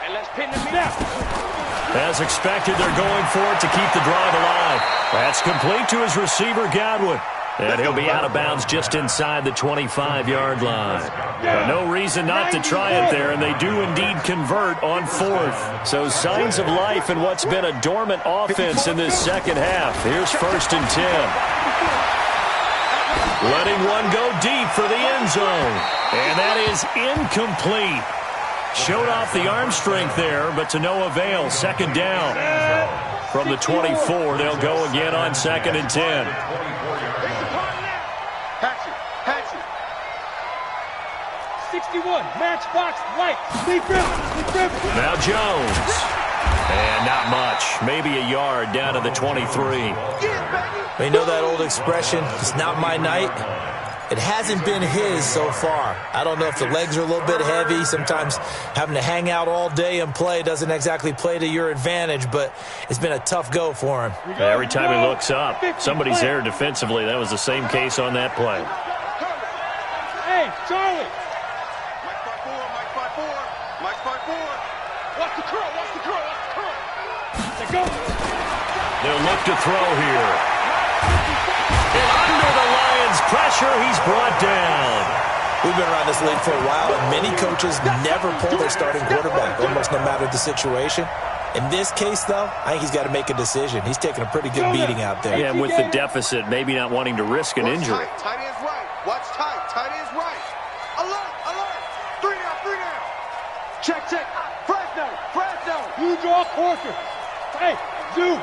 And let's pin the snap. As expected, they're going for it to keep the drive alive. That's complete to his receiver, Godwin. And he'll be out of bounds just inside the 25-yard line. But no reason not to try it there, and they do indeed convert on 4th. So signs of life in what's been a dormant offense in this 2nd half. Here's 1st and 10. Letting one go deep for the end zone. And that is incomplete. Showed off the arm strength there, but to no avail. 2nd down. From the 24, they'll go again on 2nd and 10. Hatchet. 61, matchbox, light. Lead grip. Now Jones. And not much. Maybe a yard down to the 23. We know that old expression, it's not my night. It hasn't been his so far. I don't know if the legs are a little bit heavy. Sometimes having to hang out all day and play doesn't exactly play to your advantage, but it's been a tough go for him. Every time he looks up, somebody's there defensively. That was the same case on that play. Hey, Charlie. Mike 5-4. Watch the curl. Let's go. They'll look to throw here. And under the Lions' pressure, he's brought down. We've been around this league for a while, and many coaches never pull their starting quarterback, almost no matter the situation. In this case, though, I think he's got to make a decision. He's taking a pretty good beating out there. Yeah, and with the deficit, maybe not wanting to risk an injury. Tight end's right. Watch tight. Tight end's right. Alert. 3 down. Check. Fresno. You draw Corker. Hey, Zoo.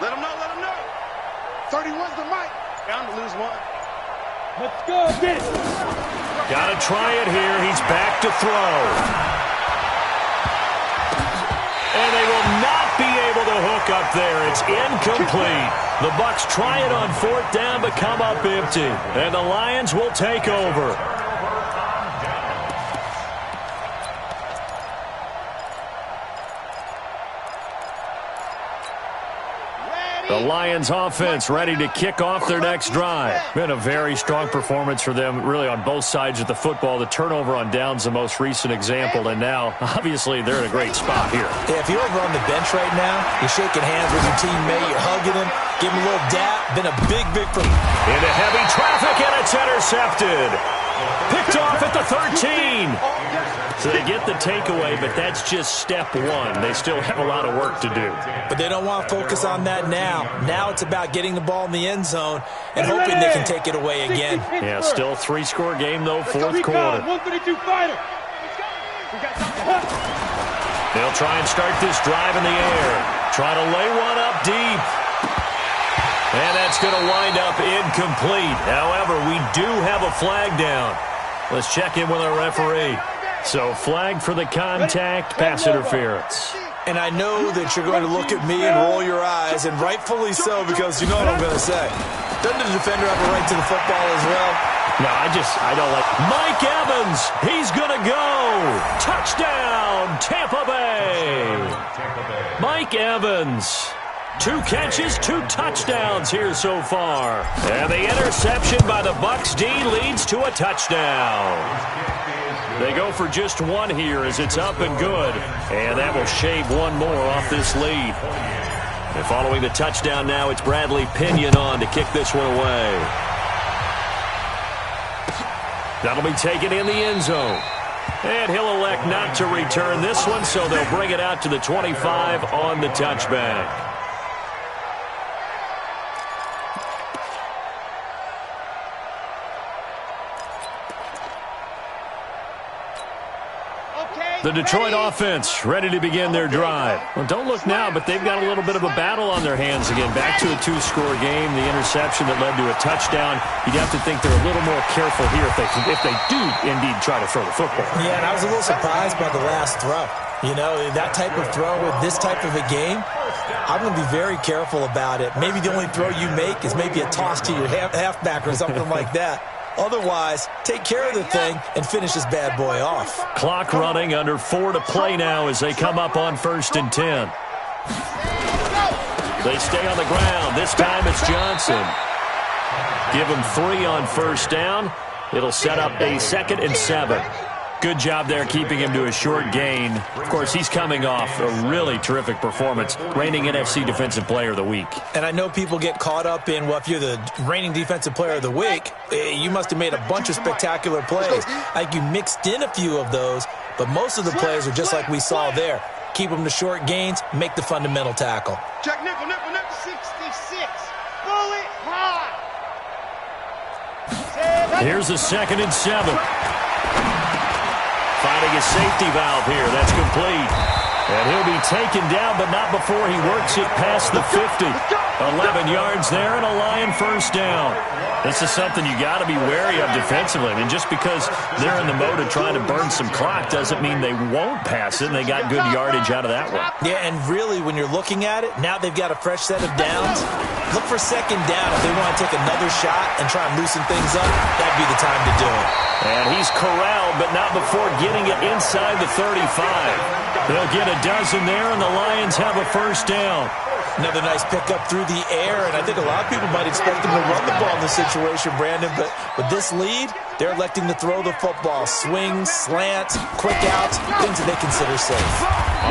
Let him know. 31's the mic. Bound to lose one. Let's go. Get it. Got to try it here. He's back to throw. And they will not be able to hook up there. It's incomplete. The Bucs try it on 4th down, but come up empty. And the Lions will take over. The Lions offense ready to kick off their next drive. Been a very strong performance for them, really on both sides of the football. The turnover on downs, the most recent example, and now, obviously, they're in a great spot here. Yeah, if you're over on the bench right now, you're shaking hands with your teammate, you're hugging him, give him a little dap. Been a big into heavy traffic, and it's intercepted. Picked off at the 13. So they get the takeaway, but that's just step one. They still have a lot of work to do. But they don't want to focus on that now. Now it's about getting the ball in the end zone and hoping they can take it away again. Yeah, still 3-score game, though, 4th quarter. 132 fighter. They'll try and start this drive in the air. Try to lay one up deep. And that's going to wind up incomplete. However, we do have a flag down. Let's check in with our referee. So, flag for the contact, pass interference. And I know that you're going to look at me and roll your eyes, and rightfully so, because you know what I'm going to say. Doesn't the defender have a right to the football as well? No, I don't like Mike Evans. He's going to go. Touchdown, Tampa Bay. Mike Evans. 2 catches, 2 touchdowns here so far. And the interception by the Bucs D leads to a touchdown. They go for just 1 here as it's up and good. And that will shave 1 more off this lead. And following the touchdown now, it's Bradley Pinion on to kick this one away. That'll be taken in the end zone. And he'll elect not to return this one, so they'll bring it out to the 25 on the touchback. The Detroit offense ready to begin their drive. Well, don't look now, but they've got a little bit of a battle on their hands again. Back to a 2-score game. The interception that led to a touchdown. You'd have to think they're a little more careful here if they do indeed try to throw the football. Yeah, and I was a little surprised by the last throw. You know, that type of throw with this type of a game, I'm going to be very careful about it. Maybe the only throw you make is maybe a toss to your halfback or something like that. Otherwise, take care of the thing and finish this bad boy off. Clock running, under 4 to play now as they come up on 1st and 10. They stay on the ground. This time it's Johnson. Give him 3 on 1st down. It'll set up a 2nd and 7. Good job there keeping him to a short gain. Of course, he's coming off a really terrific performance, reigning NFC Defensive Player of the Week. And I know people get caught up in, well, if you're the reigning Defensive Player of the Week, you must have made a bunch of spectacular plays. I think you mixed in a few of those, but most of the plays are just like we saw there. Keep them to short gains, make the fundamental tackle. Check nickel, 66. Bullet high. Here's a 2nd and 7. Finding a safety valve here. That's complete. And he'll be taken down, but not before he works it past the 50. 11 yards there and a Lion 1st down. This is something you got to be wary of defensively. I mean, just because they're in the mode of trying to burn some clock doesn't mean they won't pass it, and they got good yardage out of that one. Yeah, and really, when you're looking at it, now they've got a fresh set of downs. Look for 2nd down. If they want to take another shot and try and loosen things up, that'd be the time to do it. And he's corralled, but not before getting it inside the 35. They'll get a dozen there, and the Lions have a 1st down. Another nice pickup through the air, and I think a lot of people might expect them to run the ball in this situation, Brandon, but with this lead, they're electing to throw the football. Swings, slants, quick outs, things that they consider safe.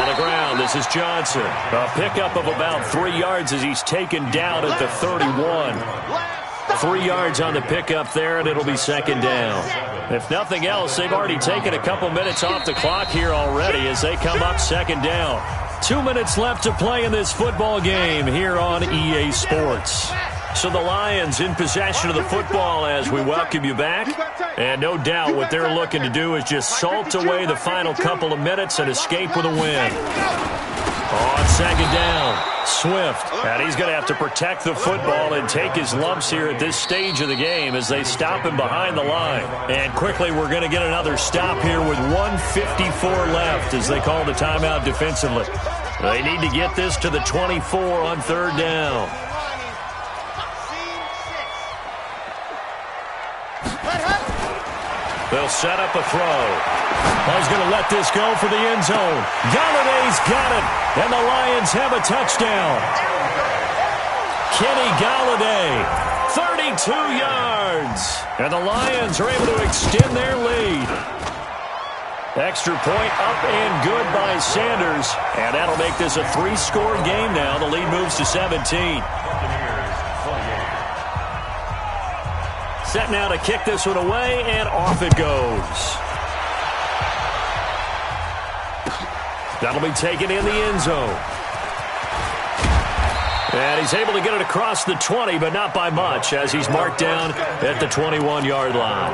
On the ground, this is Johnson. A pickup of about 3 yards as he's taken down at the 31. 3 yards on the pickup there, and it'll be 2nd down. If nothing else, they've already taken a couple minutes off the clock here already as they come up 2nd down. 2 minutes left to play in this football game here on EA Sports. So the Lions in possession of the football as we welcome you back. And no doubt what they're looking to do is just salt away the final couple of minutes and escape with a win. On 2nd down, Swift. And he's going to have to protect the football and take his lumps here at this stage of the game as they stop him behind the line. And quickly, we're going to get another stop here with 1:54 left as they call the timeout defensively. They need to get this to the 24 on 3rd down. They'll set up a throw. He's going to let this go for the end zone. Galladay's got it, and the Lions have a touchdown. Kenny Galladay, 32 yards, and the Lions are able to extend their lead. Extra point up and good by Sanders, and that'll make this a 3-score game now. The lead moves to 17. Set now to kick this one away, and off it goes. That'll be taken in the end zone. And he's able to get it across the 20, but not by much, as he's marked down at the 21-yard line.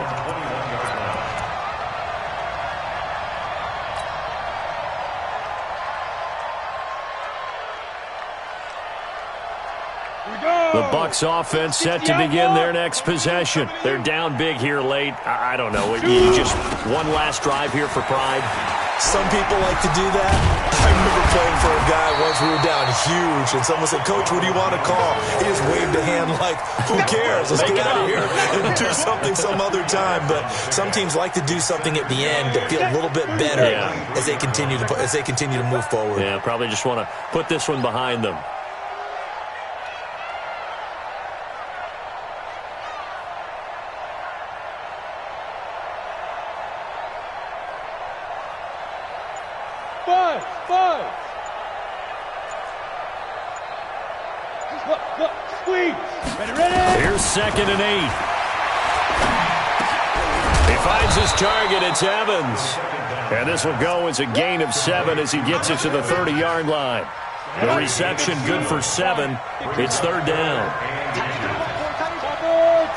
The Bucs offense set to begin their next possession. They're down big here late. I don't know. You just one last drive here for pride. Some people like to do that. I remember playing for a guy once. We were down huge, and someone said, "Coach, what do you want to call?" He just waved a hand like, "Who cares? Let's get out of here and do something some other time." But some teams like to do something at the end to feel a little bit better as they continue to move forward. Yeah, probably just want to put this one behind them. Five. Look, squeeze. Ready. Here's 2nd and 8. He finds his target. It's Evans. And this will go as a gain of 7 as he gets it to the 30-yard line. The reception good for 7. It's 3rd down.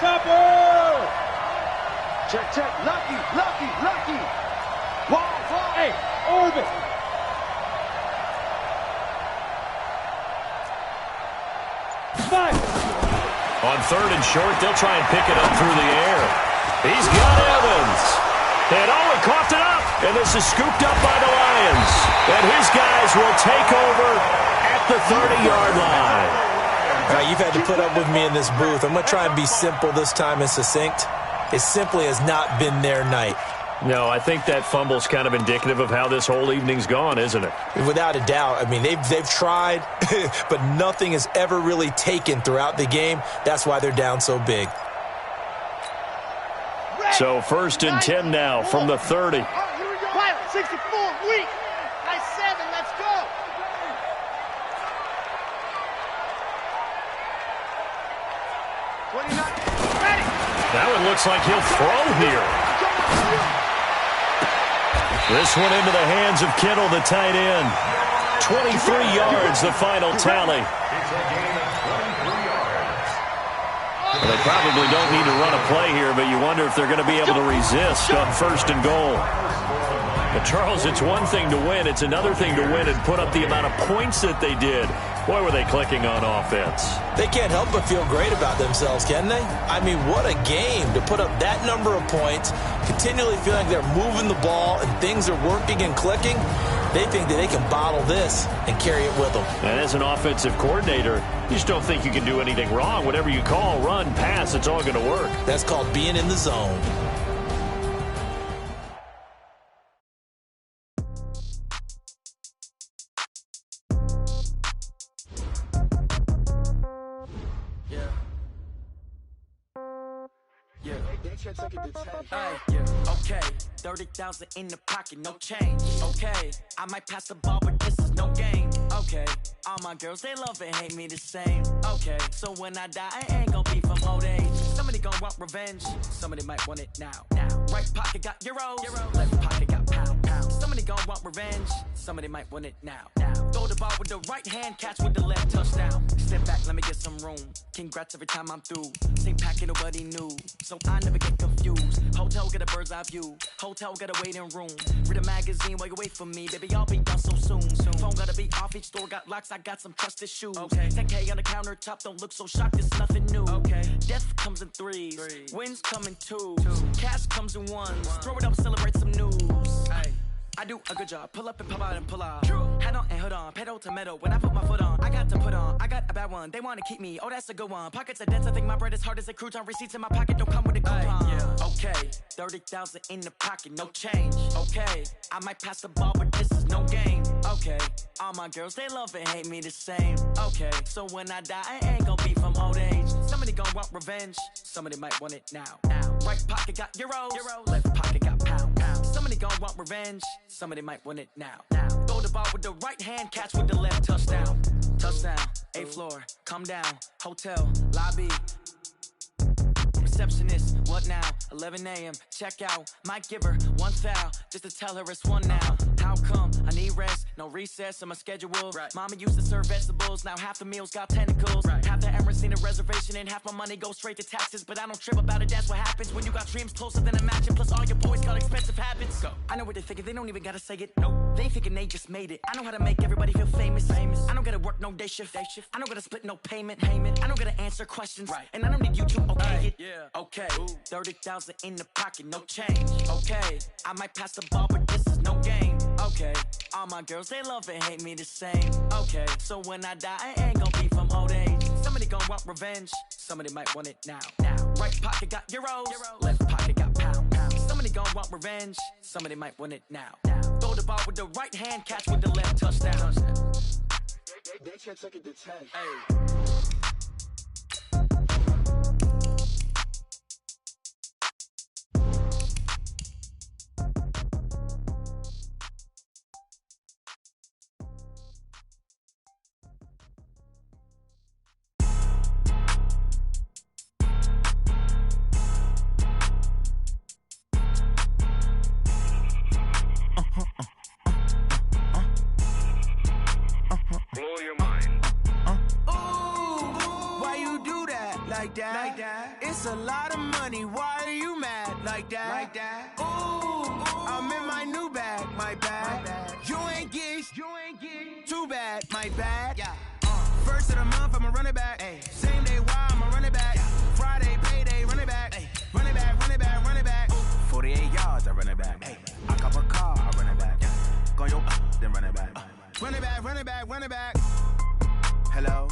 Topper. Check. Lucky. Wall. Hey, orbit. On 3rd and short, they'll try and pick it up through the air. He's got Evans. And he coughed it up. And this is scooped up by the Lions. And his guys will take over at the 30-yard line. All right, you've had to put up with me in this booth. I'm going to try and be simple this time and succinct. It simply has not been their night. No, I think that fumble's kind of indicative of how this whole evening's gone, isn't it? Without a doubt. I mean, they've tried, but nothing is ever really taken throughout the game. That's why they're down so big. So 1st and 10 now from the 30. Quiet, 64, weak. Nice 7, let's go. Ready. That one looks like he'll throw here. This one into the hands of Kittle, the tight end. 23 yards, the final tally. Well, they probably don't need to run a play here, but you wonder if they're going to be able to resist on 1st and goal. But, Charles, it's one thing to win. It's another thing to win and put up the amount of points that they did. Boy, were they clicking on offense. They can't help but feel great about themselves, can they? I mean, what a game to put up that number of points, continually feeling like they're moving the ball and things are working and clicking. They think that they can bottle this and carry it with them. And as an offensive coordinator, you just don't think you can do anything wrong. Whatever you call, run, pass, it's all going to work. That's called being in the zone. Okay, 30,000 in the pocket, no change. Okay, I might pass the ball, but this is no game. Okay, all my girls, they love and hate me the same. Okay, so when I die, I ain't gonna be from old age. Somebody gon' want revenge, somebody might want it now. Right pocket got euros, left pocket got pound. Somebody gon' want revenge, somebody might want it now. Throw the ball with the right hand, catch with the left, touchdown. Step back, let me get some room. Congrats every time I'm through. Same packet, nobody knew, so I never get confused. Hotel get a bird's eye view. Hotel got a waiting room. Read a magazine while you wait for me, baby. I'll be done so soon. Phone gotta be off. Each store got locks. I got some trusted shoes. 10K on the countertop. Don't look so shocked. It's nothing new. Death comes in threes. Wins come in twos. Cash comes in ones. Throw it up, celebrate some news. I do a good job. Pull up and pop out and pull out. Head on and hood on. Pedal to metal. When I put my foot on, I got to put on. I got a bad one. They want to keep me. Oh, that's a good one. Pockets are dense. I think my bread is hard as a crouton. Receipts in my pocket don't come with a coupon. Okay, 30,000 in the pocket, no change. Okay, I might pass the ball, but this is no game. Okay, all my girls, they love and hate me the same. Okay, so when I die, I ain't gonna be from old age. Somebody gon' want revenge. Somebody might want it now. Right pocket got euros. Left pocket got pound. Somebody gon' want revenge. Somebody might want it now. Throw the ball with the right hand, catch with the left, touchdown. Touchdown, 8th floor, come down. Hotel, lobby. Receptionist, what now? 11 a.m. check out. Might give her one foul just to tell her it's one now. How come? I need rest, no recess on my schedule. Mama used to serve vegetables, now half the meals got tentacles. Half the Emirates need a reservation and half my money goes straight to taxes. But I don't trip about it, that's what happens when you got dreams closer than a match. And plus all your boys got expensive habits. I know what they're thinking, they don't even gotta say it. They thinking they just made it. I know how to make everybody feel famous. I don't gotta work no day shift. I don't gotta split no payment. I don't gotta answer questions. Right. And I don't need you to okay it. Yeah. Okay. 30,000 in the pocket, no change. Okay. I might pass the ball, but this is no game. Okay. All my girls, they love and hate me the same. Okay. So when I die, I ain't gonna be from old age. Somebody gonna want revenge. Somebody might want it now. Right pocket got euros. Left pocket got pounds. Somebody gonna want revenge. Somebody might want it now. Throw the ball with the right hand, catch with the left, touchdown. They can't take it to 10. Hey. Blow your mind. Why you do that like that? It's a lot of money. Why are you mad like that? I'm in my new bag, my bad. You ain't get too bad, my bad. Yeah. First of the month, I'ma run it back. Ay. Same day, why I'ma run it back. Friday, payday, run it back. Ay. Run it back, run it back, run it back. 48 yards, I run it back. Ay. I cop a car, I run it back. Go yo, then run it back. Run it back, run it back, run it back. Hello?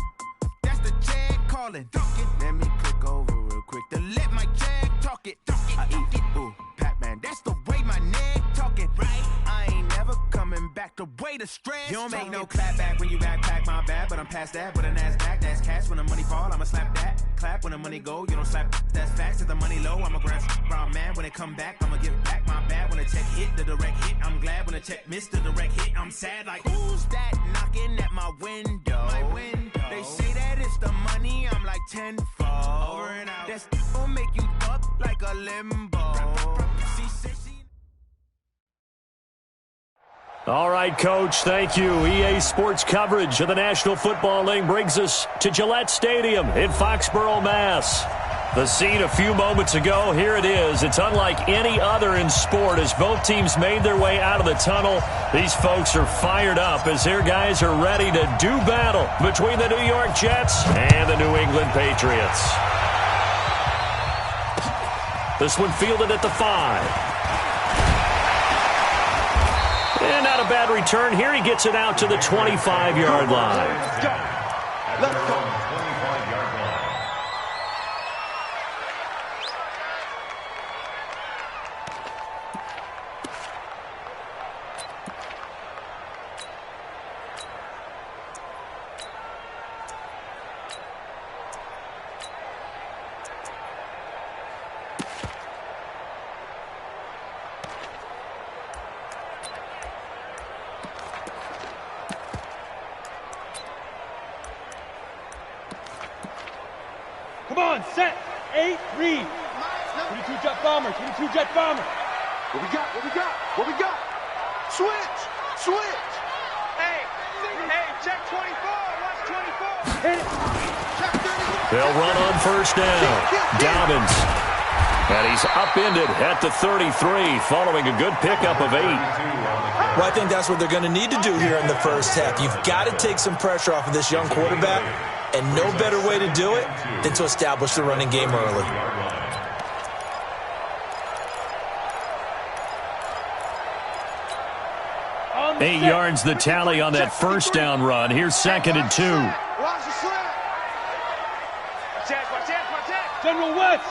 That's the jag calling. Let me click over real quick to let my jag talk it. I eat it. Ooh, Pac-Man, that's the way my neck talking. Right? I ain't never coming back the way the stress. You don't make no clap back when you backpack, my bad, but I'm past that. With a NASDAQ, that's cash. When the money fall, I'ma slap that. Clap when the money go, you don't slap. That's facts. If the money low, I'ma grab brown man. When it come back, I'ma give back my bad. When the check hit, the direct hit. I'm glad when the check missed the direct hit. I'm sad like, who's that knocking at my window? My window. They say that it's the money, I'm like tenfold. Over and out. That's gonna make you up like a limbo. All right, Coach, thank you. EA Sports coverage of the National Football League brings us to Gillette Stadium in Foxborough, Mass. The scene a few moments ago, here it is. It's unlike any other in sport as both teams made their way out of the tunnel. These folks are fired up as their guys are ready to do battle between the New York Jets and the New England Patriots. This one fielded at the 5. And not a bad return. Here he gets it out to the 25-yard line. Let's go. Let's go. Come on, set. 8, read. 22 jet bomber, 22 jet bomber. What we got? What we got? What we got? Switch! Switch! Hey, check 24. Watch 24. Hit it. Check 31. They'll run on first down. Dobbins. And he's upended at the 33 following a good pickup of 8. Well, I think that's what they're going to need to do here in the first half. You've got to take some pressure off of this young quarterback, and no better way to do it than to establish the running game early. Eight yards the tally on that first down run. Here's 2nd and 2. Watch the slant. Watch it. General West.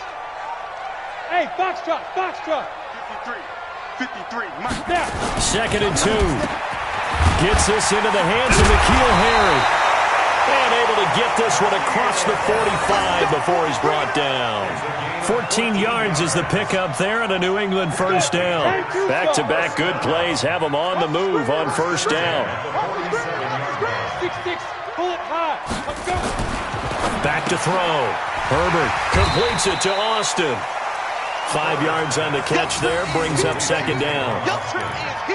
Hey, Foxtrot, Foxtrot. 53. Mike. Snap. 2nd and 2. Gets this into the hands of N'Keal Harry. And able to get this one across the 45 before he's brought down. 14 yards is the pickup there on a New England first down. Back-to-back good plays have them on the move on first down. 6-6, pull it high. Let's go. Back to throw. Herbert completes it to Austin. 5 yards on the catch there, brings up 2nd down.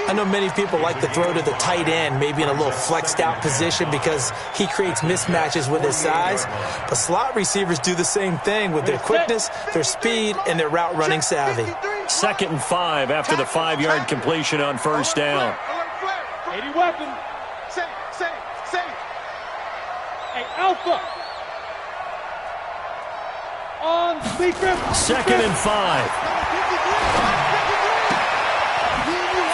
I know many people like to throw to the tight end, maybe in a little flexed out position because he creates mismatches with his size. But slot receivers do the same thing with their quickness, their speed, and their route running savvy. 2nd and 5 after the 5-yard completion on first down. 80 weapon. Hey, Alpha. On speaker. 2nd and 5.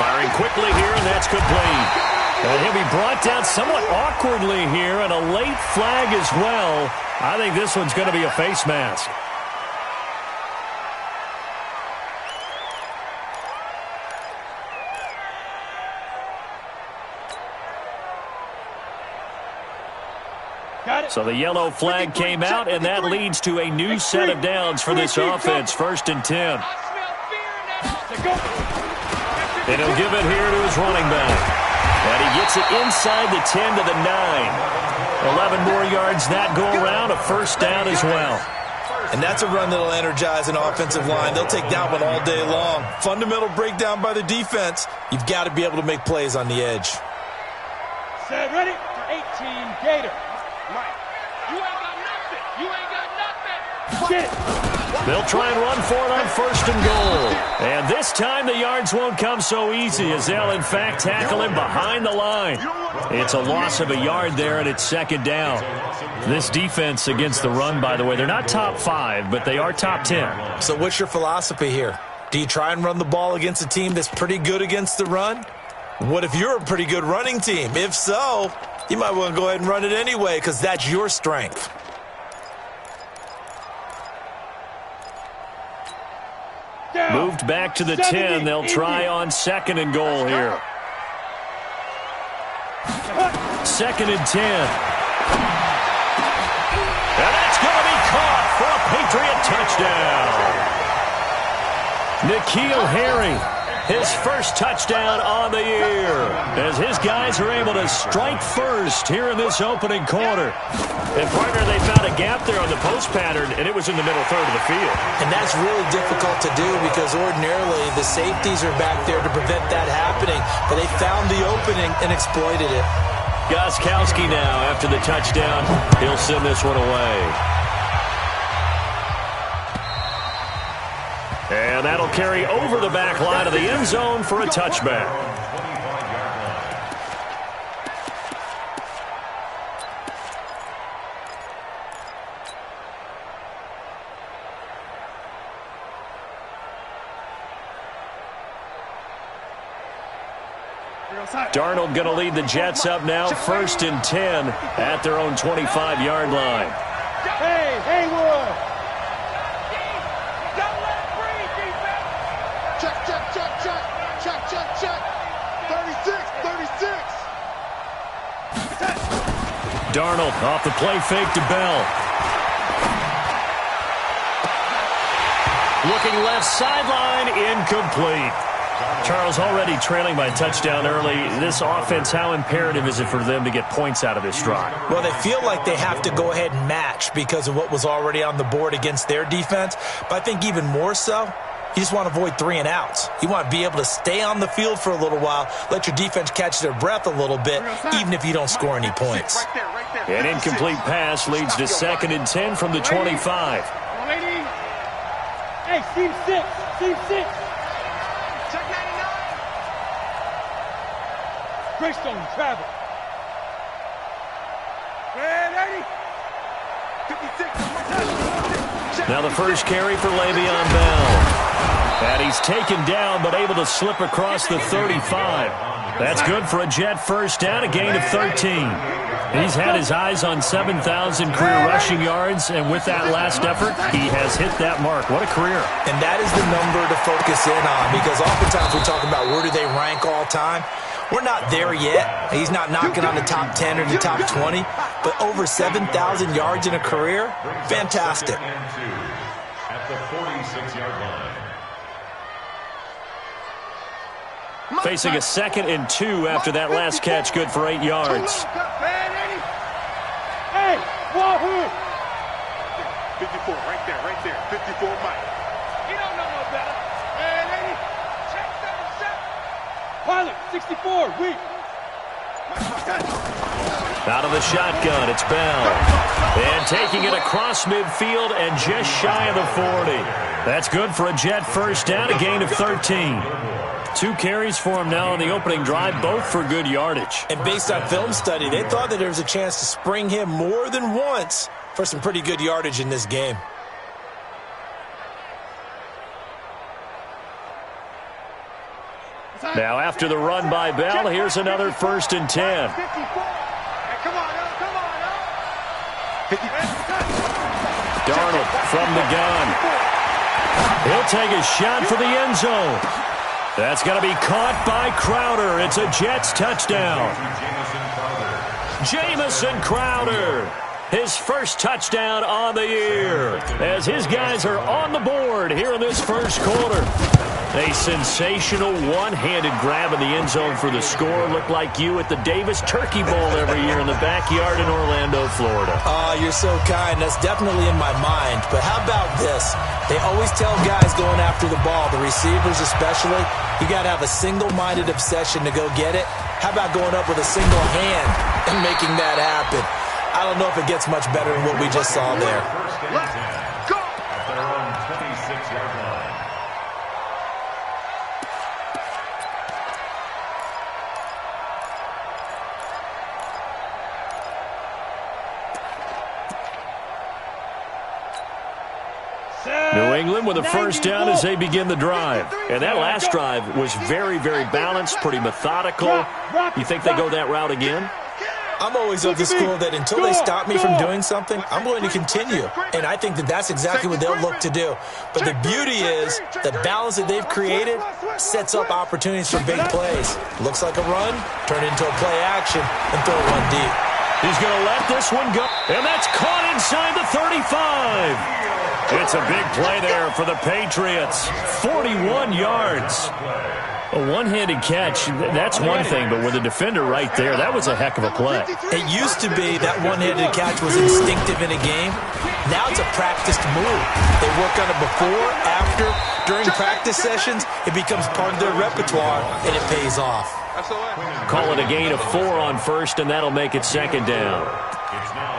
Firing quickly here, and that's complete. And he'll be brought down somewhat awkwardly here, and a late flag as well. I think this one's going to be a face mask. So the yellow flag came out, and that leads to a new set of downs for this offense. 1st and 10. And he'll give it here to his running back. And he gets it inside the 10 to the 9. 11 more yards that go around, a 1st down as well. And that's a run that'll energize an offensive line. They'll take that one all day long. Fundamental breakdown by the defense. You've got to be able to make plays on the edge. Set, ready? 18, Gator. Mike, you ain't got nothing. You ain't got nothing. Get it. They'll try and run for it on 1st and goal. And this time the yards won't come so easy as they'll, in fact, tackle him behind the line. It's a loss of a yard there, and it's 2nd down. This defense against the run, by the way, they're not top 5, but they are top 10. So what's your philosophy here? Do you try and run the ball against a team that's pretty good against the run? What if you're a pretty good running team? If so, you might want to go ahead and run it anyway because that's your strength. Moved back to the 10. They'll try on 2nd and goal here. 2nd and 10. And that's going to be caught for a Patriot touchdown. N'Keal Harry, his first touchdown on the year, as his guys are able to strike first here in this opening quarter. And, partner, they found a gap there on the post pattern, and it was in the middle third of the field. And that's really difficult to do because ordinarily the safeties are back there to prevent that happening. But they found the opening and exploited it. Gostkowski now, after the touchdown, he'll send this one away. And that'll carry over the back line of the end zone for a touchback. Darnold going to lead the Jets up now, 1st and 10 at their own 25-yard line. Hey, Haywood! Don't let it breathe, defense! Check, check, check, check! Check, check, check! 36, 36! Darnold off the play fake to Bell. Looking left sideline, incomplete. Charles, already trailing by a touchdown early. This offense, how imperative is it for them to get points out of this drive? Well, they feel like they have to go ahead and match because of what was already on the board against their defense. But I think even more so, you just want to avoid 3 and outs. You want to be able to stay on the field for a little while, let your defense catch their breath a little bit, even if you don't score any points. An incomplete pass leads to 2nd and 10 from the 25. Hey, seam 6, seam 6. Check 99! Greystone travel. Red 80! 56! Now the first carry for Le'Veon Bell. And he's taken down but able to slip across the 35. That's good for a Jet first down, a gain of 13. He's had his eyes on 7,000 career rushing yards, and with that last effort, he has hit that mark. What a career. And that is the number to focus in on because oftentimes we talk about where do they rank all time. We're not there yet. He's not knocking on the top 10 or the top 20, but over 7,000 yards in a career, fantastic. At the 46-yard line. Facing a 2nd and 2 after that last catch, good for 8 yards. Hey, Wahoo! 54, right there, 54, Mike. You don't know no better. Red 80, check 77. Pilot, 64, weak. Out of the shotgun, it's Bell. And taking it across midfield and just shy of the 40. That's good for a Jet first down, a gain of 13. 2 carries for him now on the opening drive, both for good yardage. And based on film study, they thought that there was a chance to spring him more than once for some pretty good yardage in this game. Now after the run by Bell, here's another 1st and 10. Darnold from the gun. He'll take a shot for the end zone. That's going to be caught by Crowder. It's a Jets touchdown. Jamison Crowder, his first touchdown on the year, as his guys are on the board here in this first quarter. A sensational one-handed grab in the end zone for the score. Looked like you at the Davis Turkey Bowl every year in the backyard in Orlando, Florida. Oh, you're so kind. That's definitely in my mind. But how about this? They always tell guys going after the ball, the receivers especially, you got to have a single-minded obsession to go get it. How about going up with a single hand and making that happen? I don't know if it gets much better than what we just saw there. Let's go! At their own 26-yard line. New England with a first down as they begin the drive. And that last drive was very, very balanced, pretty methodical. You think they go that route again? I'm always of the school that until they stop me from doing something, I'm going to continue. And I think that that's exactly what they'll look to do. But the beauty is the balance that they've created sets up opportunities for big plays. Looks like a run, turn it into a play action, and throw one deep. He's going to let this one go. And that's caught inside the 35. It's a big play there for the Patriots. 41 yards. A one-handed catch, that's one thing, but with a defender right there, that was a heck of a play. It used to be that one-handed catch was instinctive in a game. Now it's a practiced move. They work on it before, after, during practice sessions. It becomes part of their repertoire, and it pays off. Call it a gain of 4 on first, and that'll make it second down.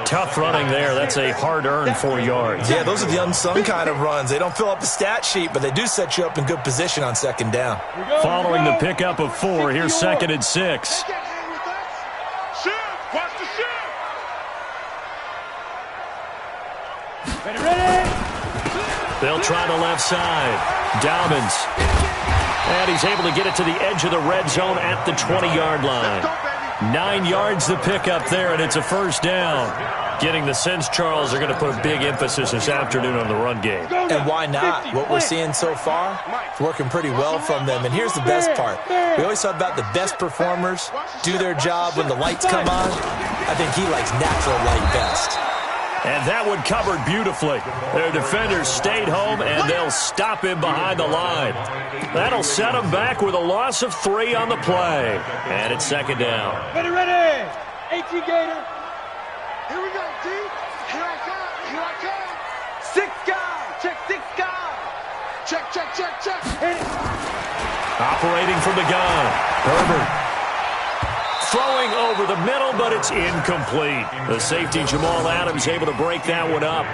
Tough running there. That's a hard-earned 4 yards. Yeah, those are the unsung kind of runs. They don't fill up the stat sheet, but they do set you up in good position on second down. Following the pickup of 4, here's 2nd and 6. Watch the shift. Ready. They'll try the left side. Dobbins. And he's able to get it to the edge of the red zone at the 20-yard line. 9 yards to pick up there, and it's a first down. Getting the sense, Charles, are going to put a big emphasis this afternoon on the run game. And why not? What we're seeing so far, it's working pretty well from them. And here's the best part. We always talk about the best performers do their job when the lights come on. I think he likes natural light best. And that one covered beautifully. Their defenders stayed home, and they'll stop him behind the line. That'll set them back with a loss of 3 on the play. And it's second down. Ready. 18 Gator. Here we go, D. Here I come. 6 guys. Check 6 guys. Check. Operating from the gun. Herbert. Throwing over the middle, but it's incomplete. The safety, Jamal Adams, able to break that one up.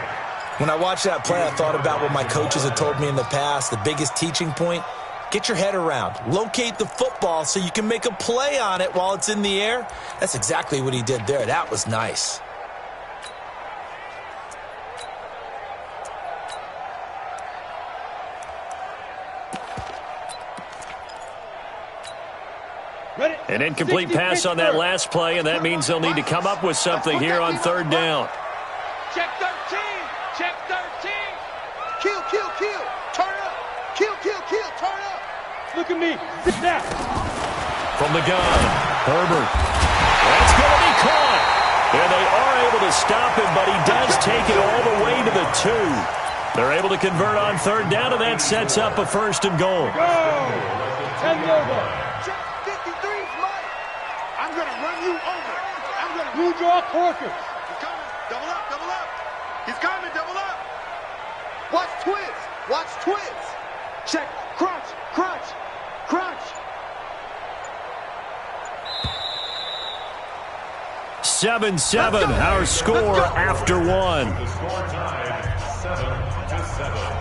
When I watched that play, I thought about what my coaches had told me in the past. The biggest teaching point, get your head around. Locate the football so you can make a play on it while it's in the air. That's exactly what he did there. That was nice. An incomplete pass on that last play, and that means they'll need to come up with something here on third down. Check 13. Kill. Turn up. Kill. Turn up. Look at me. Snap. From the gun, Herbert. That's going to be caught. And they are able to stop him, but he does take it all the way to the 2. They're able to convert on third down, and that sets up a first and goal. Go. 10 over. Blue draw Corkers. He's coming. Double up. He's coming. Double up. Watch twist. Check. Crunch. 7-7, our score after one. The score tied 7-7.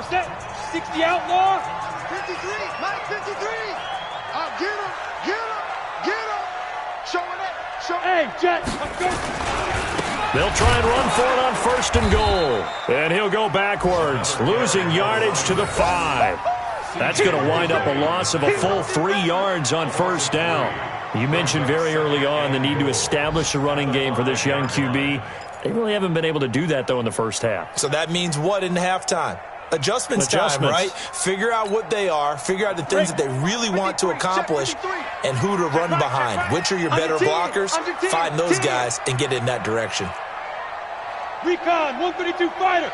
Set. 60 outlaw. 53. Mike 53. Get him. Get him. Get him. Showing it. Hey, Jet. Let's go. They'll try and run for it on 1st and goal. And he'll go backwards, losing yardage to the 5. That's going to wind up a loss of a full 3 yards on 1st down. You mentioned very early on the need to establish a running game for this young QB. They really haven't been able to do that, though, in the first half. So that means what in halftime? Adjustments time, right? Figure out what they are, figure out the things that they really want to accomplish, and who to run behind. Which are your better blockers? Find those guys and get in that direction. Recon, 132 fighter.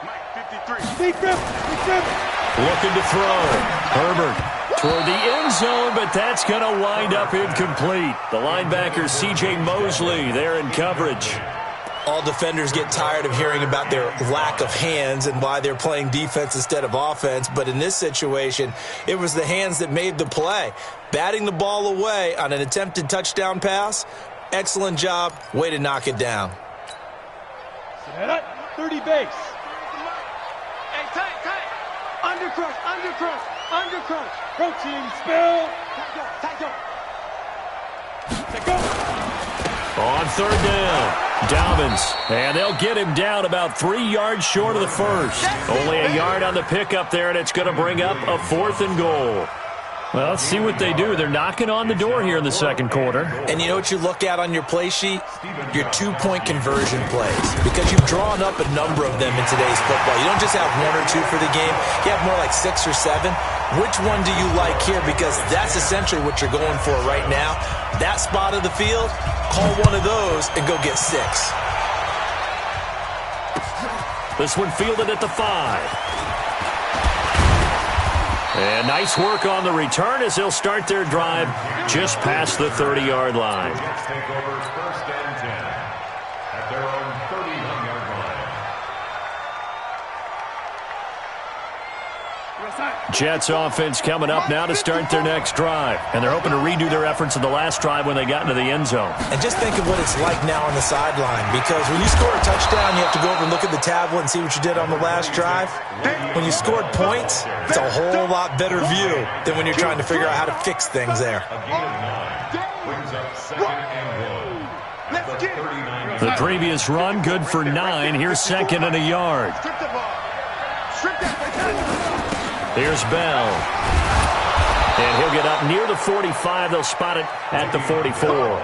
Mike 53. Big grip. Looking to throw. Herbert toward the end zone, but that's going to wind up incomplete. The linebacker, C.J. Mosley, there in coverage. All defenders get tired of hearing about their lack of hands and why they're playing defense instead of offense. But in this situation, it was the hands that made the play. Batting the ball away on an attempted touchdown pass, excellent job. Way to knock it down. 30 base. Hey, tight. Undercrush. Protein spill. Tight go. Let go. On 3rd down, Dobbins, and they'll get him down about 3 yards short of the first. Only a yard on the pickup there, and it's going to bring up a 4th and goal. Well, let's see what they do. They're knocking on the door here in the second quarter. And you know what you look at on your play sheet? Your 2-point conversion plays. Because you've drawn up a number of them in today's football. You don't just have 1 or 2 for the game. You have more like 6 or 7. Which one do you like here? Because that's essentially what you're going for right now. That spot of the field, call one of those and go get 6. This one fielded at the 5. And nice work on the return as they'll start their drive just past the 30-yard line. Jets take over 1st and 10 at their own 31-yard line. Jets offense coming up now to start their next drive. And they're hoping to redo their efforts in the last drive when they got into the end zone. And just think of what it's like now on the sideline. Because when you score a touchdown, you have to go over and look at the tablet and see what you did on the last drive. When you scored points, it's a whole lot better view than when you're trying to figure out how to fix things there. A gain of 9 brings up 2nd and 1 at the 39. The previous run, good for 9. Here's 2nd and a yard. Here's Bell. And he'll get up near the 45. They'll spot it at the 44.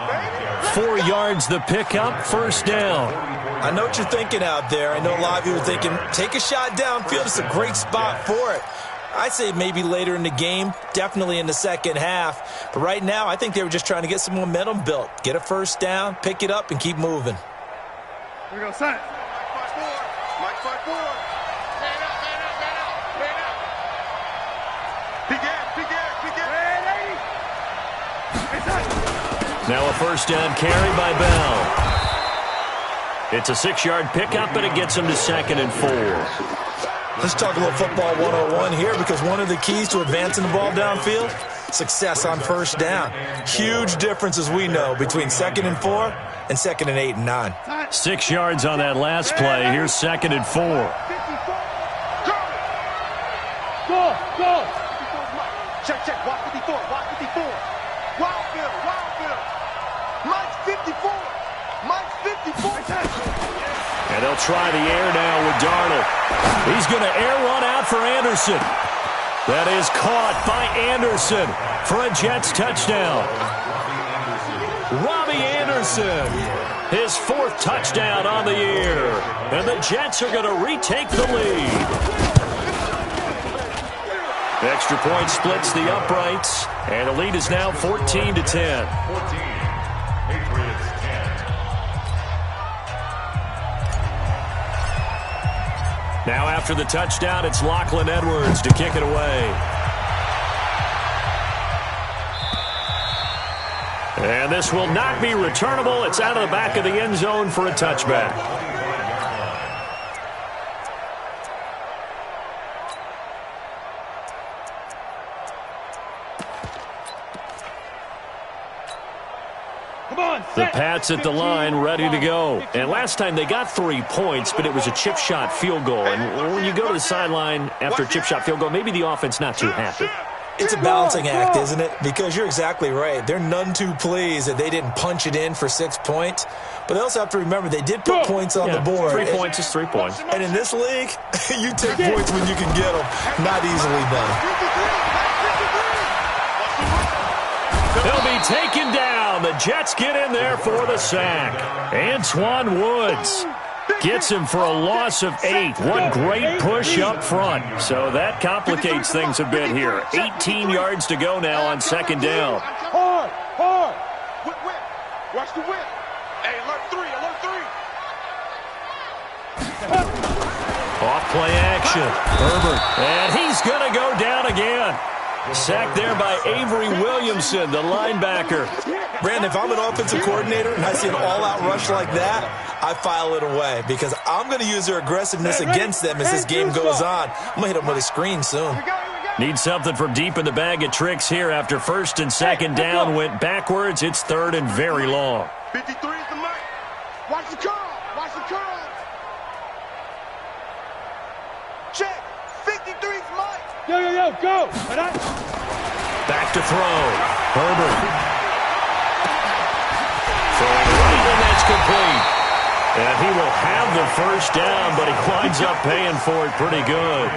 4 yards the pickup, 1st down. I know what you're thinking out there. I know a lot of you are thinking, take a shot downfield. It's a great spot for it. I'd say maybe later in the game, definitely in the second half. But right now, I think they were just trying to get some momentum built. Get a 1st down, pick it up, and keep moving. Here we go, set. Mike 5-4. Man up. Big air. Now a 1st down carry by Bell. It's a 6-yard pickup, but it gets him to 2nd and 4. Let's talk a little football 101 here, because one of the keys to advancing the ball downfield, success on 1st down. Huge difference, as we know, between 2nd and 4 and 2nd and 8 and 9. 6 yards on that last play. Here's 2nd and 4. Go. Check. Watch 54. Wild Bill. Mike 54. And they'll try the air now with Darnold. He's going to air one out for Anderson. That is caught by Anderson for a Jets touchdown. Robbie Anderson, his 4th touchdown on the year. And the Jets are going to retake the lead. Extra point splits the uprights, and the lead is now 14-10. 14. Patriots 10. Now after the touchdown, it's Lachlan Edwards to kick it away. And this will not be returnable. It's out of the back of the end zone for a touchback. The Pats at the line, ready to go. And last time they got 3 points, but it was a chip shot field goal. And when you go to the sideline after a chip shot field goal, maybe the offense not too happy. It's a balancing act, isn't it? Because you're exactly right. They're none too pleased that they didn't punch it in for 6 points. But they also have to remember they did put points on the board. 3 points is 3 points. And in this league, you take points when you can get them. Not easily done. They'll be taken down. The Jets get in there for the sack. Antoine Woods gets him for a loss of 8. What great push up front. So that complicates things a bit here. 18 yards to go now on second down. Hard. Whip. Watch the whip. Hey, alert 3. Off play action. Herbert. And he's going to go down again. Sacked there by Avery Williamson, the linebacker. Brandon, if I'm an offensive coordinator and I see an all-out rush like that, I file it away because I'm going to use their aggressiveness against them as this game goes on. I'm going to hit them with a screen soon. Need something from deep in the bag of tricks here after first and second down went backwards. It's third and very long. 53 is the mark. Watch the curl. Check. 53's Mike. Yo, go. Back to throw. Herbert. Throwing right, and that's complete. And he will have the first down, but he winds up paying for it pretty good.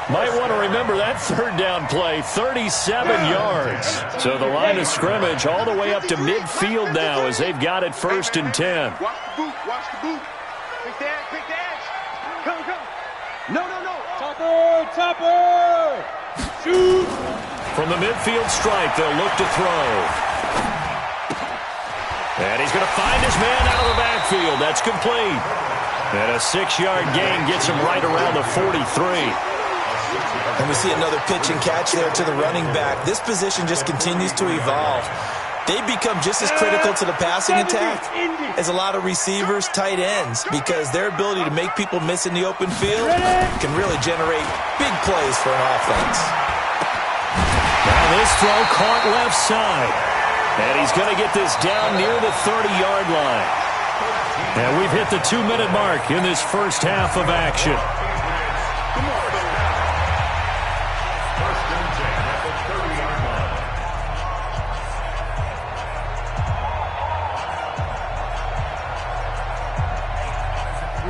Might want to remember that third down play, 37 yards. So the line of scrimmage all the way up to midfield now as they've got it first and 10. Watch the boot. Quick dash. Come. No. Topper. Shoot. From the midfield stripe, they'll look to throw. And he's going to find his man out of the backfield. That's complete. And a 6-yard gain gets him right around the 43. And we see another pitch and catch there to the running back. This position just continues to evolve. They become just as critical to the passing attack as a lot of receivers, tight ends, because their ability to make people miss in the open field can really generate big plays for an offense. Now this throw caught left side. And he's going to get this down near the 30-yard line. And we've hit the 2-minute mark in this first half of action.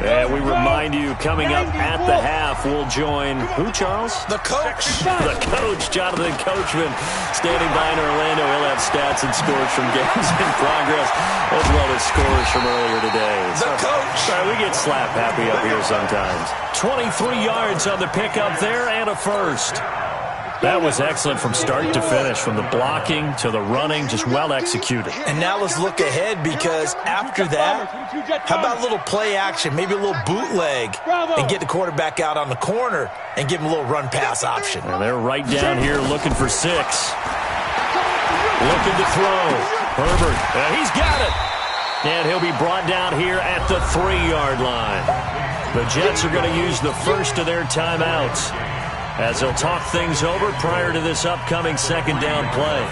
And we remind you, coming up at the half, we'll join who, Charles? The coach. The coach, Jonathan Coachman, standing by in Orlando. He'll have stats and scores from games in progress, as well as scores from earlier today. The coach. Sorry, we get slap happy up here sometimes. 23 yards on the pickup there and a first. That was excellent from start to finish, from the blocking to the running, just well executed. And now let's look ahead, because after that, how about a little play action, maybe a little bootleg, and get the quarterback out on the corner and give him a little run-pass option. And they're right down here looking for 6. Looking to throw. Herbert, he's got it. And he'll be brought down here at the 3-yard line. The Jets are going to use the first of their timeouts as they'll talk things over prior to this upcoming second down play.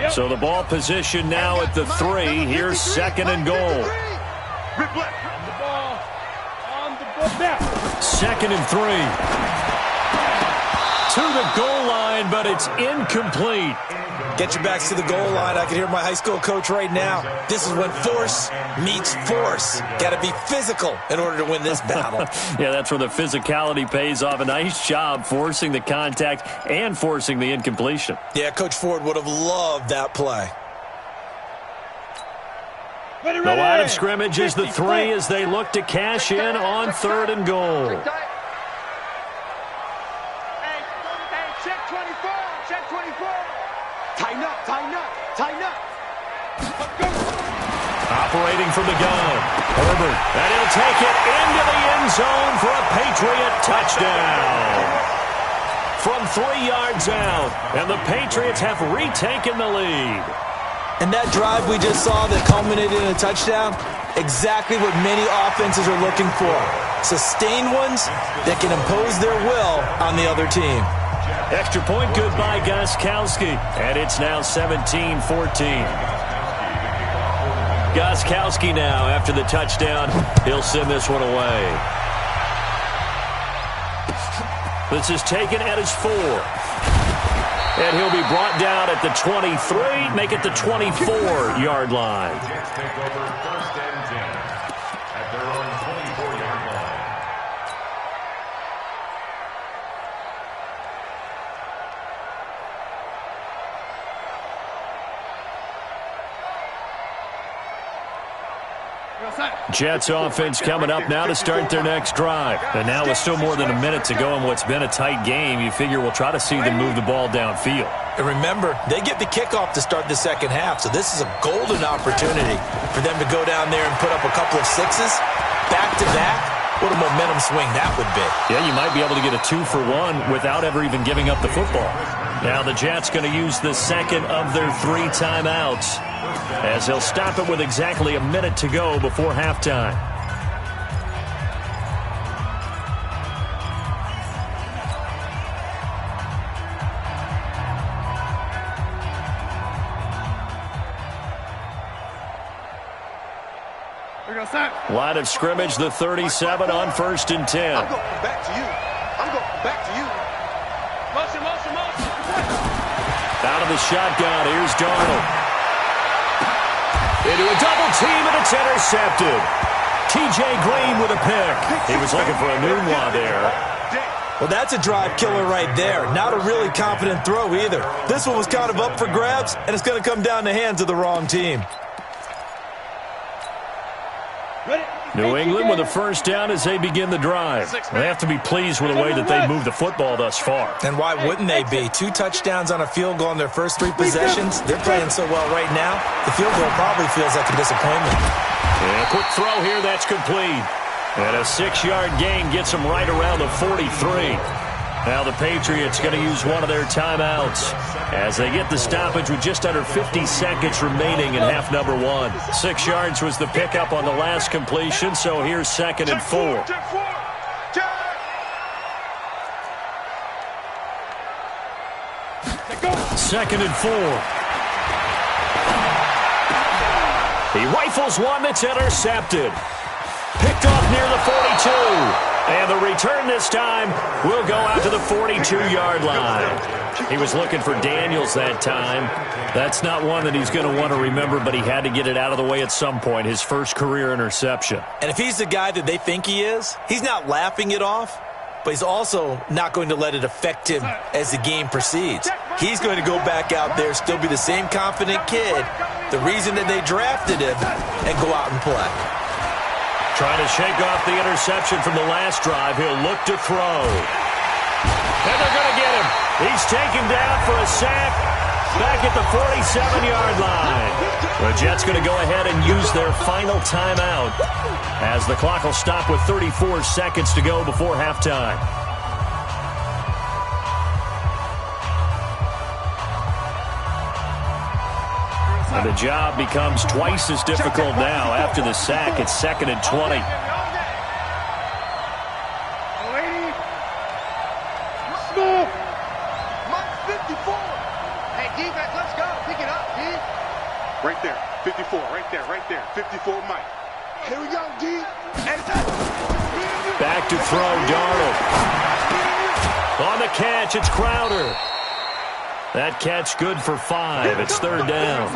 So the ball position now at the 3. Here's second and goal. Second and 3. To the goal line, but it's incomplete. Get your backs to the goal line. I can hear my high school coach right now. This is when force meets force. Got to be physical in order to win this battle. Yeah, that's where the physicality pays off. A nice job forcing the contact and forcing the incompletion. Yeah, Coach Ford would have loved that play. The line of scrimmage is the 3 as they look to cash in on third and goal. Operating from the gun. Herbert. And he'll take it into the end zone for a Patriot touchdown. From 3 yards out. And the Patriots have retaken the lead. And that drive we just saw that culminated in a touchdown, exactly what many offenses are looking for. Sustained ones that can impose their will on the other team. Extra point good by Gostkowski. And it's now 17-14. Gostkowski now, after the touchdown, he'll send this one away. This is taken at his 4. And he'll be brought down at the 23, make it the 24-yard line. Take over 1st and 10 at their own 24-yard line. Jets offense coming up now to start their next drive. And now with still more than a minute to go in what's been a tight game, you figure we'll try to see them move the ball downfield. And remember, they get the kickoff to start the second half, so this is a golden opportunity for them to go down there and put up a couple of sixes back-to-back. What a momentum swing that would be. Yeah, you might be able to get a 2-for-1 without ever even giving up the football. Now the Jets going to use the second of their 3 timeouts, as they'll stop it with exactly a minute to go before halftime. Line of scrimmage, the 37 on 1st and 10. I'm going back to you. I'm going back to you. Motion, motion, motion. Out of the shotgun, here's Darnold. Into a double team, and it's intercepted. T.J. Green with a pick. He was looking for a Nunwa there. Well, that's a drive killer right there. Not a really confident throw either. This one was kind of up for grabs, and it's going to come down the hands of the wrong team. New England with a first down as they begin the drive. They have to be pleased with the way that they moved the football thus far. And why wouldn't they be? 2 touchdowns on a field goal in their first 3 possessions. They're playing so well right now, the field goal probably feels like a disappointment. And a quick throw here, that's complete. And a 6-yard gain gets them right around the 43. Now the Patriots going to use one of their timeouts as they get the stoppage with just under 50 seconds remaining in half number 1. 6 yards was the pickup on the last completion, so here's 2nd and 4. Second and 4. He rifles one that's intercepted. Picked off near the 42. And the return this time will go out to the 42-yard line. He was looking for Daniels that time. That's not one that he's going to want to remember, but he had to get it out of the way at some point, his first career interception. And if he's the guy that they think he is, he's not laughing it off, but he's also not going to let it affect him as the game proceeds. He's going to go back out there, still be the same confident kid, the reason that they drafted him, and go out and play. Trying to shake off the interception from the last drive. He'll look to throw. And they're going to get him. He's taken down for a sack back at the 47-yard line. The Jets going to go ahead and use their final timeout as the clock will stop with 34 seconds to go before halftime. And the job becomes twice as difficult now after the sack. It's 2nd and 20. Hey, defense, let's go. Pick it up, D. Right there. 54. Right there. Right there. 54, Mike. Here we go, D. Back to throw, Darnold. On the catch, it's Crowder. That catch good for 5. It's 3rd down.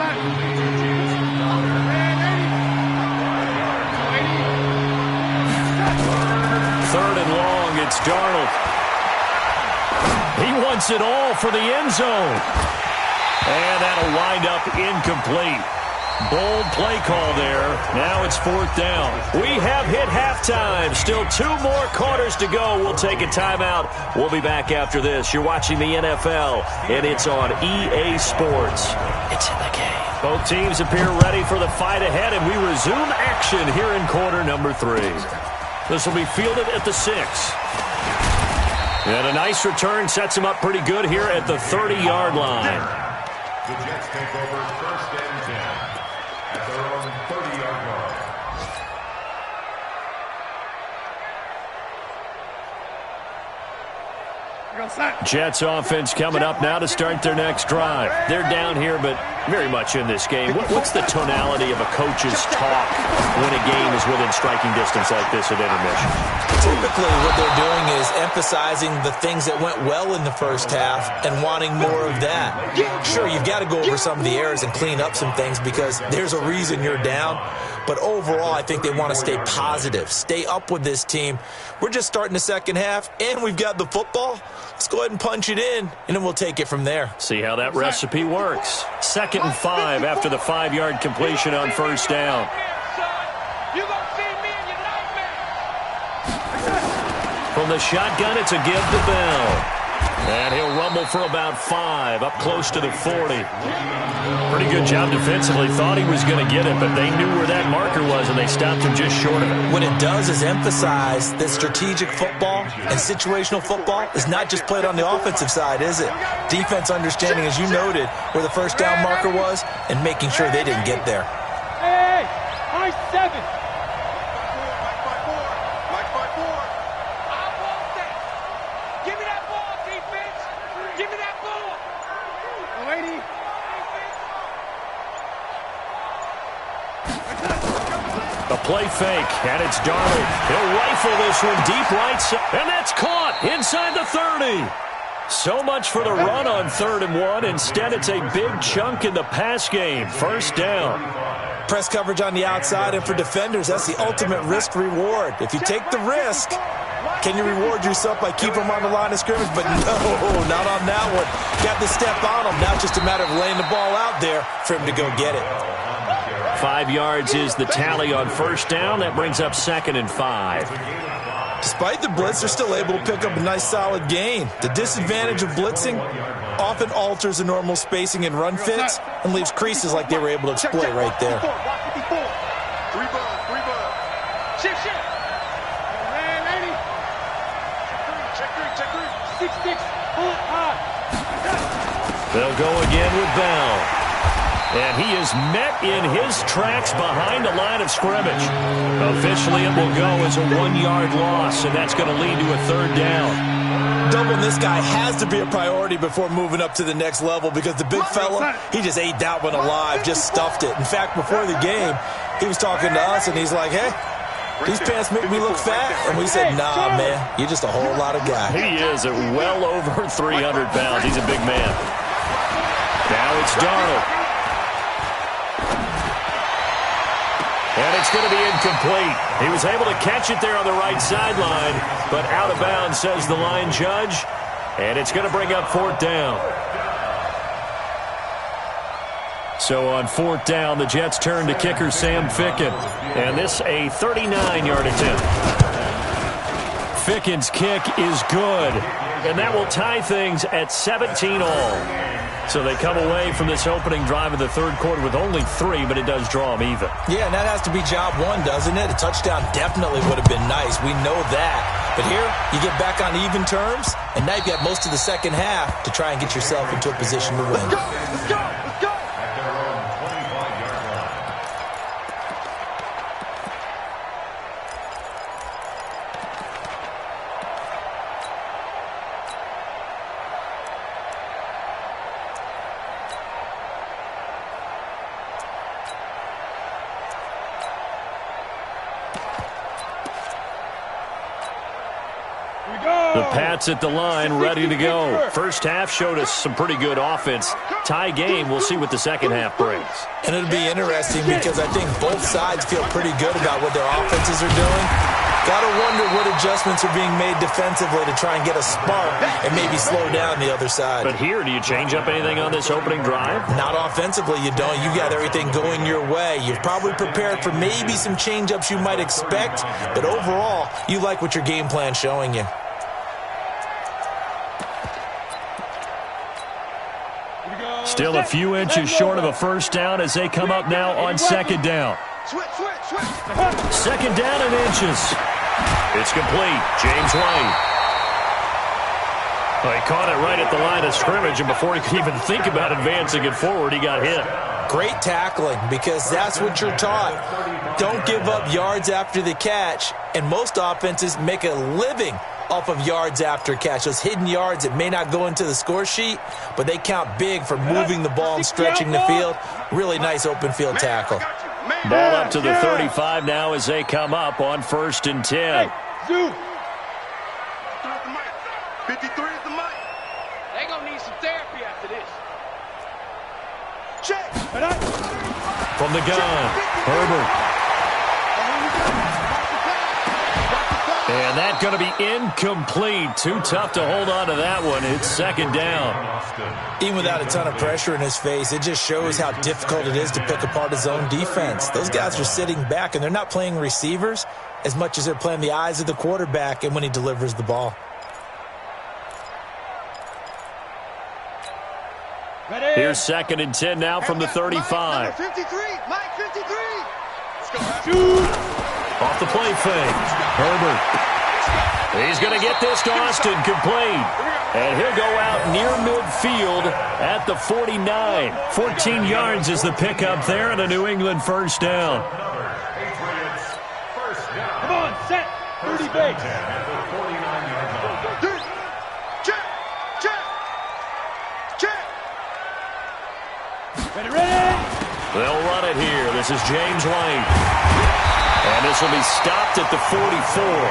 3rd and long, it's Darnold. He wants it all for the end zone. And that'll wind up incomplete. Bold play call there. Now it's 4th down. We have hit halftime. Still 2 more quarters to go. We'll take a timeout. We'll be back after this. You're watching the NFL, and it's on EA Sports. It's in the game. Both teams appear ready for the fight ahead, and we resume action here in quarter number 3. This will be fielded at the 6. And a nice return sets him up pretty good here at the 30-yard line. The Jets take over 1st and 10 at their own 30-yard line. Jets offense coming up now to start their next drive. They're down here, but very much in this game. What's the tonality of a coach's talk when a game is within striking distance like this at intermission? Typically, what they're doing is emphasizing the things that went well in the first half and wanting more of that. Sure, you've got to go over some of the errors and clean up some things because there's a reason you're down. But overall, I think they want to stay positive, stay up with this team. We're just starting the second half, and we've got the football. Let's go ahead and punch it in, and then we'll take it from there. See how that recipe works. 2nd and 5 after the 5-yard completion on 1st down. From the shotgun, it's a give to Bell. And he'll rumble for about 5, up close to the 40. Pretty good job defensively. Thought he was going to get it, but they knew where that marker was, and they stopped him just short of it. What it does is emphasize that strategic football and situational football is not just played on the offensive side, is it? Defense understanding, as you noted, where the 1st down marker was and making sure they didn't get there. Hey, high 7. The play fake, and it's Darnold. He'll rifle this one deep right side, and that's caught inside the 30. So much for the run on 3rd and 1. Instead, it's a big chunk in the pass game. 1st down. Press coverage on the outside, and for defenders, that's the ultimate risk-reward. If you take the risk, can you reward yourself by keeping them on the line of scrimmage? But no, not on that one. Got the step on him. Now it's just a matter of laying the ball out there for him to go get it. 5 yards is the tally on 1st down. That brings up 2nd and 5. Despite the blitz, they're still able to pick up a nice solid gain. The disadvantage of blitzing often alters the normal spacing and run fits and leaves creases like they were able to exploit right there. 3 ball. Shift. Check 3. 6-6. Pull it high. They'll go again with Bell. And he is met in his tracks behind the line of scrimmage. Officially, it will go as a 1-yard loss, and that's going to lead to a 3rd down. Doubling this guy has to be a priority before moving up to the next level because the big fella, he just ate that one alive, just stuffed it. In fact, before the game, he was talking to us, and he's like, hey, these pants make me look fat. And we said, nah, man, you're just a whole lot of guy. He is at well over 300 pounds. He's a big man. Now it's Darnold. And it's going to be incomplete. He was able to catch it there on the right sideline, but out of bounds, says the line judge. And it's going to bring up 4th down. So on 4th down, the Jets turn to kicker Sam Ficken. And this a 39-yard attempt. Ficken's kick is good. And that will tie things at 17-all. So they come away from this opening drive of the 3rd quarter with only 3, but it does draw them even. Yeah, and that has to be job 1, doesn't it? A touchdown definitely would have been nice. We know that. But here, you get back on even terms, and now you've got most of the second half to try and get yourself into a position to win. Let's go. At their own 25-yard line. The Pats at the line, ready to go. First half showed us some pretty good offense. Tie game, we'll see what the second half brings. And it'll be interesting because I think both sides feel pretty good about what their offenses are doing. Got to wonder what adjustments are being made defensively to try and get a spark and maybe slow down the other side. But here, do you change up anything on this opening drive? Not offensively, you don't. You got everything going your way. You've probably prepared for maybe some change-ups you might expect, but overall, you like what your game plan's showing you. Still a few inches short of a first down as they come up now on second down. Second down and inches. It's complete. James White. Well, he caught it right at the line of scrimmage, and before he could even think about advancing it forward, he got hit. Great tackling, because that's what you're taught. Don't give up yards after the catch, and most offenses make a living off of yards after catch. Those hidden yards that may not go into the score sheet, but they count big for moving the ball and stretching the field. Really nice open field tackle. Ball up to the 35 now as they come up on 1st and 10. 53 is the mic. They gonna need some therapy after this. Check. From the gun, Herbert. And that's going to be incomplete. Too tough to hold on to that one. It's second down. Even without a ton of pressure in his face, it just shows how difficult it is to pick apart his own defense. Those guys are sitting back, and they're not playing receivers as much as they're playing the eyes of the quarterback and when he delivers the ball. Here's 2nd and 10 now from the 35. 53, Mike 53. Off the play fake. Herbert. He's going to get this to Austin, complete. And he'll go out near midfield at the 49. 14 yards is the pickup there and a New England first down. Come on, set. 30 base. Ready. They'll run it here. This is James White. And this will be stopped at the 44.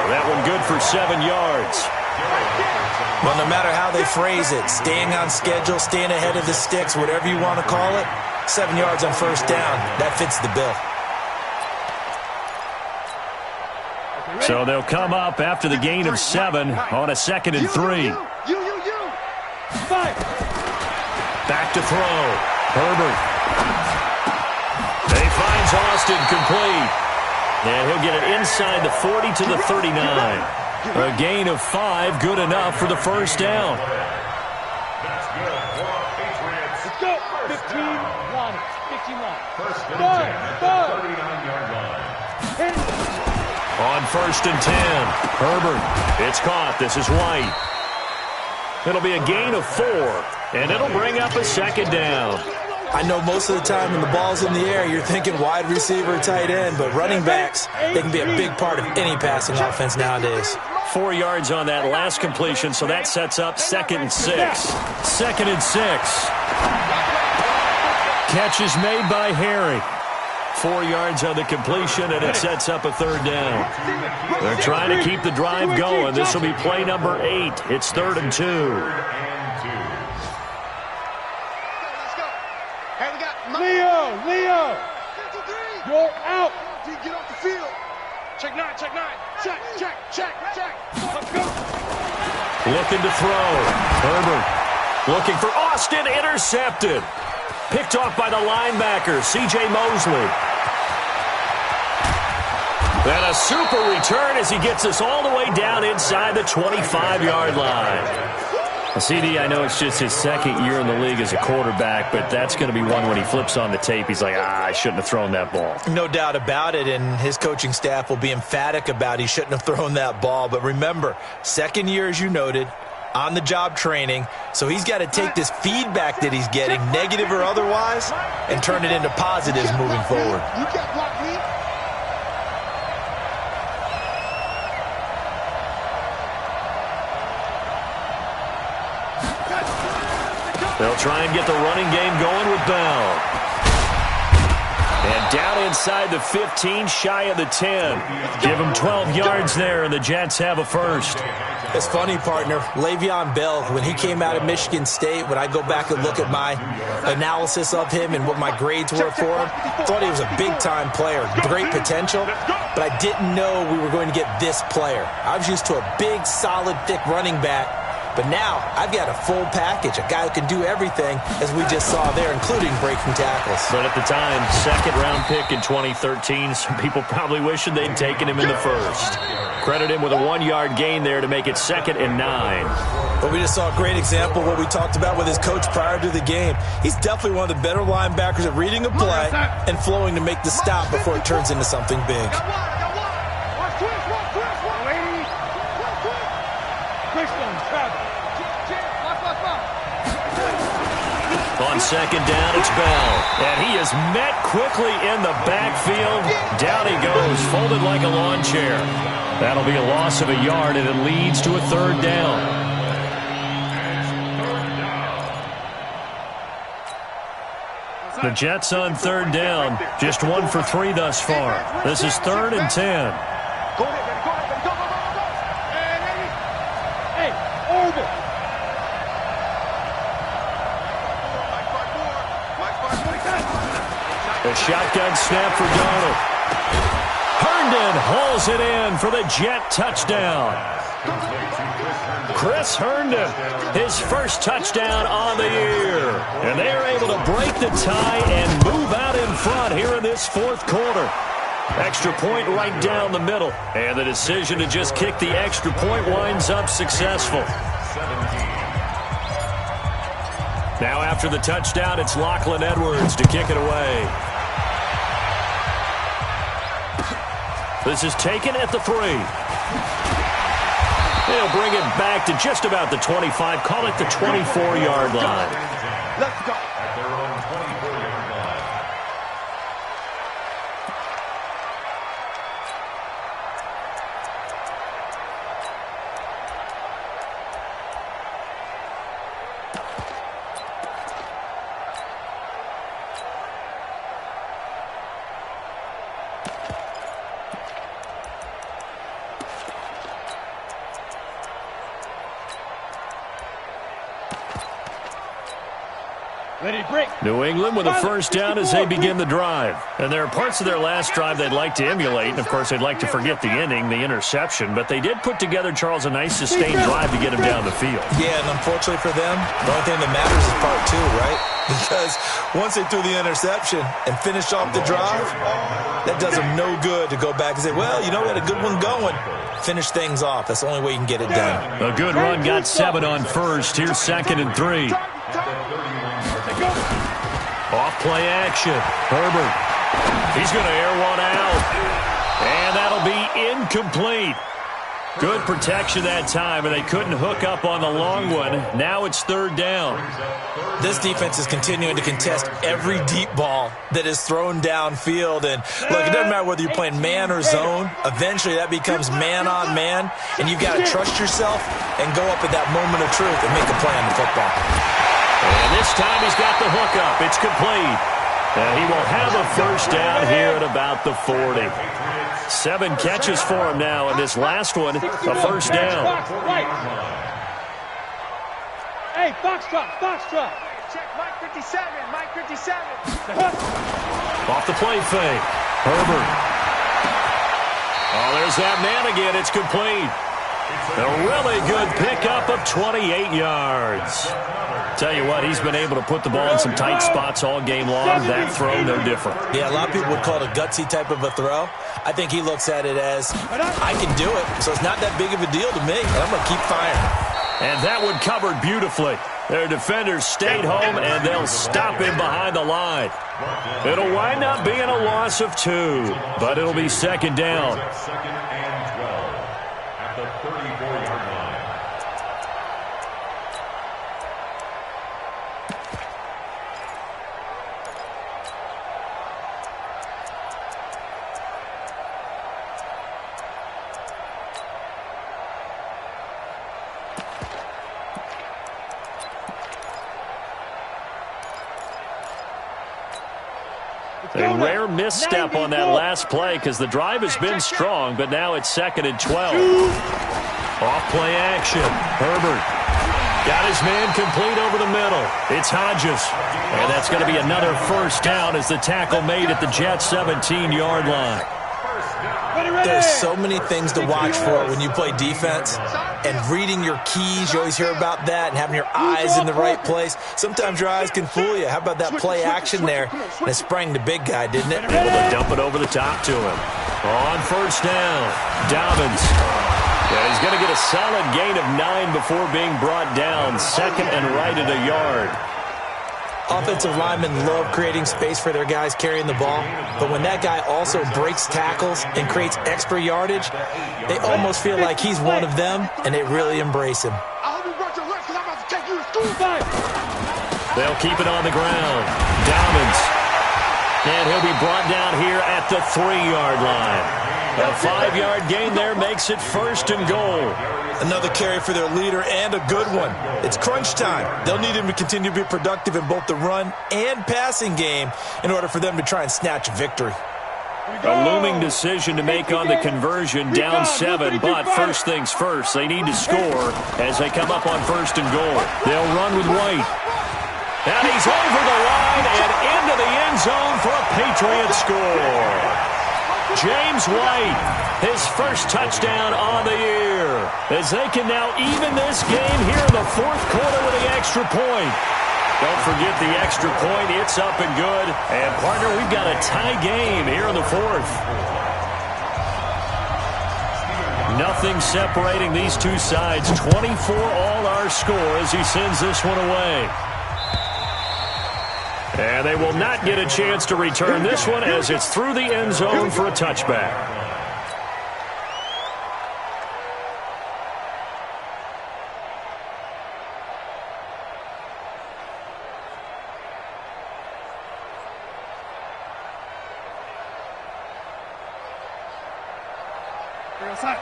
That one good for 7 yards. Well, no matter how they phrase it, staying on schedule, staying ahead of the sticks, whatever you want to call it, 7 yards on first down, that fits the bill. So they'll come up after the gain of 7 on a 2nd and 3. Back to throw. Herbert. He finds Austin, complete. And he'll get it inside the 40 to the 39. A gain of 5, good enough for the first down. Let's go. 15 line. 15 line. Third. 39-yard line. On 1st and 10, Herbert. It's caught. This is White. It'll be a gain of 4, and it'll bring up a 2nd down. I know most of the time when the ball's in the air, you're thinking wide receiver, tight end, but running backs, they can be a big part of any passing offense nowadays. 4 yards on that last completion, so that sets up 2nd and 6. 2nd and 6. Catch is made by Harry. 4 yards on the completion, and it sets up a 3rd down. They're trying to keep the drive going. This will be play number 8. It's 3rd and 2. Leo! You're out! Get off the field. Check 9. Check. Let's go. Looking to throw. Herbert looking for Austin. Intercepted. Picked off by the linebacker, C.J. Mosley. And a super return as he gets us all the way down inside the 25-yard line. CD, I know it's just his 2nd year in the league as a quarterback, but that's going to be one when he flips on the tape, he's like, I shouldn't have thrown that ball. No doubt about it, and his coaching staff will be emphatic about he shouldn't have thrown that ball. But remember, 2nd year, as you noted, on-the-job training, so he's got to take this feedback that he's getting, negative or otherwise, and turn it into positives moving forward. You can't block me. They'll try and get the running game going with Bell. And down inside the 15, shy of the 10. Give him 12 yards there, and the Jets have a first. It's funny, partner. Le'Veon Bell, when he came out of Michigan State, when I go back and look at my analysis of him and what my grades were for him, thought he was a big-time player, great potential, but I didn't know we were going to get this player. I was used to a big, solid, thick running back, but now I've got a full package, a guy who can do everything, as we just saw there, including breaking tackles. But at the time, second-round pick in 2013, some people probably wishing they'd taken him in the first. Credit him with a 1-yard gain there to make it 2nd and 9. But we just saw a great example of what we talked about with his coach prior to the game. He's definitely one of the better linebackers at reading a play and flowing to make the stop before it turns into something big. On second down, it's Bell. And he is met quickly in the backfield. Down he goes, folded like a lawn chair. That'll be a loss of a yard, and it leads to a 3rd down. The Jets on 3rd down. Just 1 for 3 thus far. This is 3rd and 10. Hey, over. The shotgun snap for Darnold. Herndon hauls it in for the Jet touchdown. Chris Herndon, his first touchdown on the year. And they are able to break the tie and move out in front here in this 4th quarter. Extra point right down the middle. And the decision to just kick the extra point winds up successful. Now after the touchdown, it's Lachlan Edwards to kick it away. This is taken at the 3. They'll bring it back to just about the 25. Call it the 24-yard line. Let's go. At their own 24-yard line. New England with a first down as they begin the drive. And there are parts of their last drive they'd like to emulate. And, of course, they'd like to forget the ending, the interception. But they did put together, Charles, a nice sustained drive to get him down the field. Yeah, and unfortunately for them, the only thing that matters is part 2, right? Because once they threw the interception and finished off the drive, that does them no good to go back and say, well, you know, we had a good one going. Finish things off. That's the only way you can get it done. A good run got 7 on first. Here's 2nd and 3. Off play action. Herbert. He's going to air one out. And that'll be incomplete. Good protection that time, and they couldn't hook up on the long one. Now it's 3rd down. This defense is continuing to contest every deep ball that is thrown downfield. And, look, it doesn't matter whether you're playing man or zone. Eventually that becomes man on man, and you've got to trust yourself and go up at that moment of truth and make a play on the football. And this time he's got the hookup. It's complete. And he will have a first down here at about the 40. 7 catches for him now, and this last one, a first down. Hey, Foxtrot, Foxtrot. Check Mike 57, Mike 57. Off the play fake. Herbert. Oh, there's that man again. It's complete. A really good pickup of 28 yards. Tell you what, he's been able to put the ball in some tight spots all game long. That throw, no different. Yeah, a lot of people would call it a gutsy type of a throw. I think he looks at it as, I can do it, so it's not that big of a deal to me, and I'm going to keep firing. And that one covered beautifully. Their defenders stayed home, and they'll stop him behind the line. It'll wind up being a loss of 2, but it'll be 2nd down. 2nd and 12 at the 34-yard line. A rare misstep on that last play because the drive has been strong, but now it's 2nd and 12. Off play action. Herbert got his man complete over the middle. It's Hodges. And that's going to be another first down as the tackle made at the Jets' 17-yard line. There's so many things to watch for when you play defense. And reading your keys, you always hear about that, and having your eyes in the right place. Sometimes your eyes can fool you. How about that play action there? And it sprang the big guy, didn't it? Able to dump it over the top to him. On first down, Dobbins. Yeah, he's going to get a solid gain of 9 before being brought down. 2nd and right at a yard. Offensive linemen love creating space for their guys carrying the ball, but when that guy also breaks tackles and creates extra yardage, they almost feel like he's one of them, and they really embrace him. They'll keep it on the ground. Dobbins. And he'll be brought down here at the 3-yard line. A 5-yard gain there makes it 1st and goal. Another carry for their leader and a good one. It's crunch time. They'll need him to continue to be productive in both the run and passing game in order for them to try and snatch a victory. A looming decision to make on the conversion, down 7, but first things first, they need to score as they come up on 1st and goal. They'll run with White. And he's over the line and into the end zone for a Patriot score. James White, his first touchdown on the year, as they can now even this game here in the 4th quarter with the extra point. Don't forget the extra point. It's up and good. And, partner, we've got a tie game here in the 4th. Nothing separating these two sides. 24 all our score as he sends this one away. And they will not get a chance to return this one as it's through the end zone for a touchback.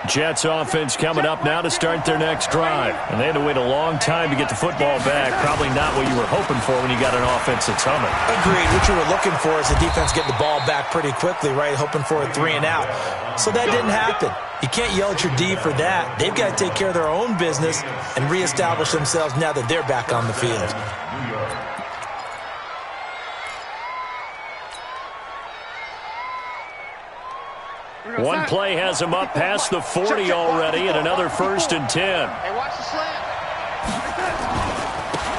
Jets offense coming up now to start their next drive. And they had to wait a long time to get the football back. Probably not what you were hoping for when you got an offense that's humming. Agreed. What you were looking for is the defense getting the ball back pretty quickly, right? Hoping for a 3 and out. So that didn't happen. You can't yell at your D for that. They've got to take care of their own business and reestablish themselves now that they're back on the field. One play has him up past the 40 already, and another 1st and 10. Hey, watch the slant.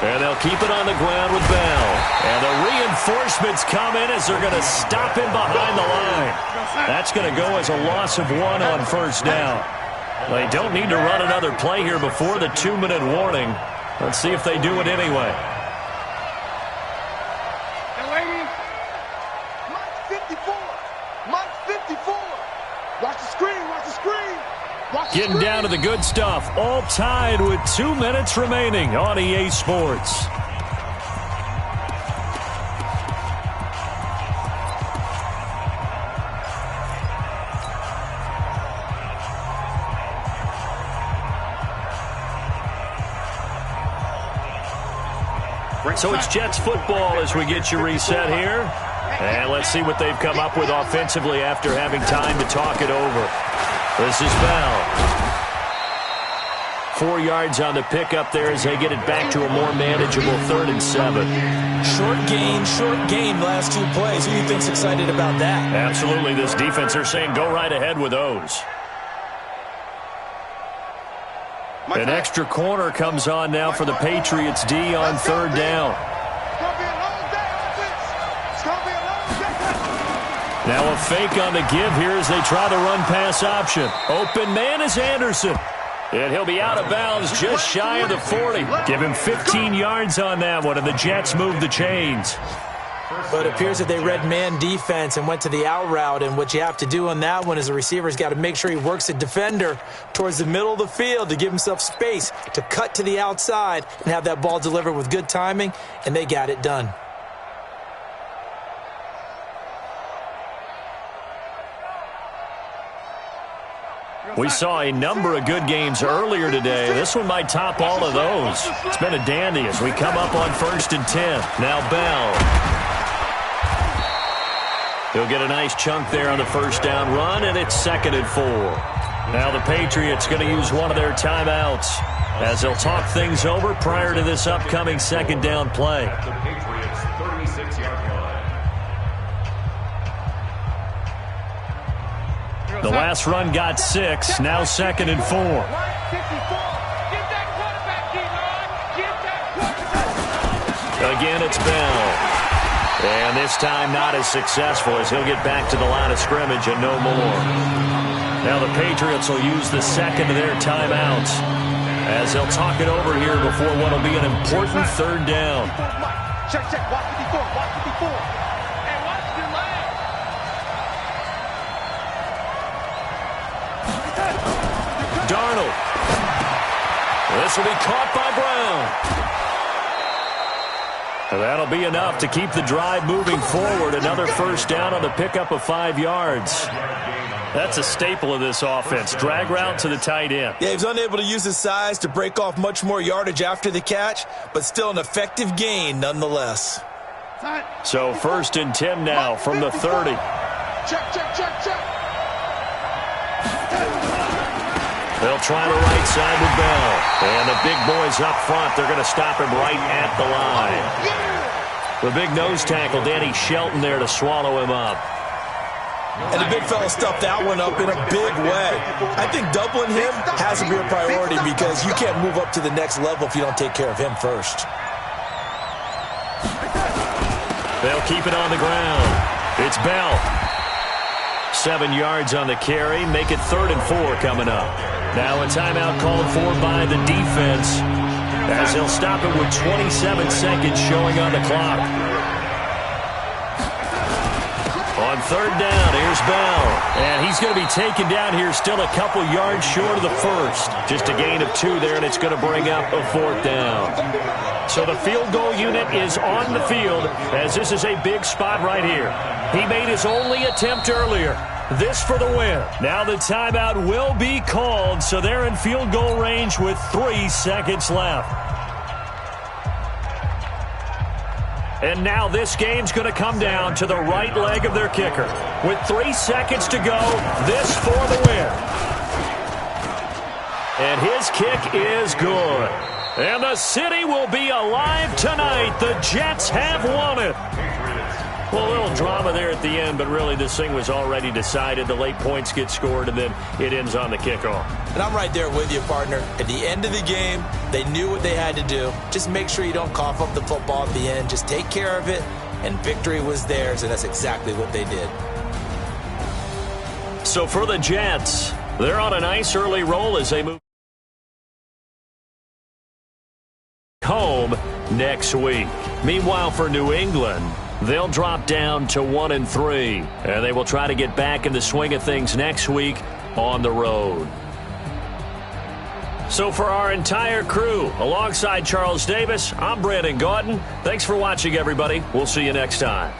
And they'll keep it on the ground with Bell. And the reinforcements come in as they're going to stop him behind the line. That's going to go as a loss of 1 on 1st down. They don't need to run another play here before the 2-minute warning. Let's see if they do it anyway. Getting down to the good stuff. All tied with 2 minutes remaining on EA Sports. So it's Jets football as we get you reset here. And let's see what they've come up with offensively after having time to talk it over. This is Bell. 4 yards on the pickup there as they get it back to a more manageable 3rd and 7. Short gain last 2 plays. Who do you think's excited about that? Absolutely. This defense, they're saying go right ahead with those. An extra corner comes on now for the Patriots D on 3rd down. Now a fake on the give here as they try the run-pass option. Open man is Anderson. And he'll be out of bounds just shy of the 40. Give him 15 yards on that one, and the Jets move the chains. But it appears that they read man defense and went to the out route, and what you have to do on that one is the receiver's got to make sure he works the defender towards the middle of the field to give himself space to cut to the outside and have that ball delivered with good timing, and they got it done. We saw a number of good games earlier today. This one might top all of those. It's been a dandy as we come up on 1st and 10. Now Bell. He'll get a nice chunk there on the first down run, and it's 2nd and 4. Now the Patriots going to use one of their timeouts as they'll talk things over prior to this upcoming 2nd down play. The Patriots' 36-yard line. The last run got 6, now 2nd and 4. Again, it's Bell. And this time not as successful as he'll get back to the line of scrimmage and no more. Now the Patriots will use the second of their timeouts as they'll talk it over here before what will be an important 3rd down. Check, watch 54, watch 54. Hey, watch your leg. Darnold. This will be caught by Brown. And that'll be enough to keep the drive moving forward. Another first down on the pickup of 5 yards. That's a staple of this offense. Drag route to the tight end. Yeah, he was unable to use his size to break off much more yardage after the catch, but still an effective gain nonetheless. So 1st and 10 now from the 30. Check. They'll try the right side with Bell. And the big boys up front, they're going to stop him right at the line. The big nose tackle, Danny Shelton, there to swallow him up. And the big fella stuffed that one up in a big way. I think doubling him has to be a priority because you can't move up to the next level if you don't take care of him first. They'll keep it on the ground. It's Bell. 7 yards on the carry. Make it 3rd and 4 coming up. Now a timeout called for by the defense as they'll stop it with 27 seconds showing on the clock. On 3rd down, here's Bell. And he's going to be taken down here still a couple yards short of the first. Just a gain of 2 there, and it's going to bring up a 4th down. So the field goal unit is on the field as this is a big spot right here. He made his only attempt earlier. This for the win. Now the timeout will be called, so they're in field goal range with 3 seconds left. And now this game's going to come down to the right leg of their kicker. With 3 seconds to go, this for the win. And his kick is good. And the city will be alive tonight. The Jets have won it. Well, a little drama there at the end, but really this thing was already decided. The late points get scored, and then it ends on the kickoff. And I'm right there with you, partner. At the end of the game, they knew what they had to do. Just make sure you don't cough up the football at the end. Just take care of it, and victory was theirs, and that's exactly what they did. So for the Jets, they're on a nice early roll as they move home next week. Meanwhile, for New England, they'll drop down to 1-3, and they will try to get back in the swing of things next week on the road. So for our entire crew, alongside Charles Davis, I'm Brandon Gaudin. Thanks for watching, everybody. We'll see you next time.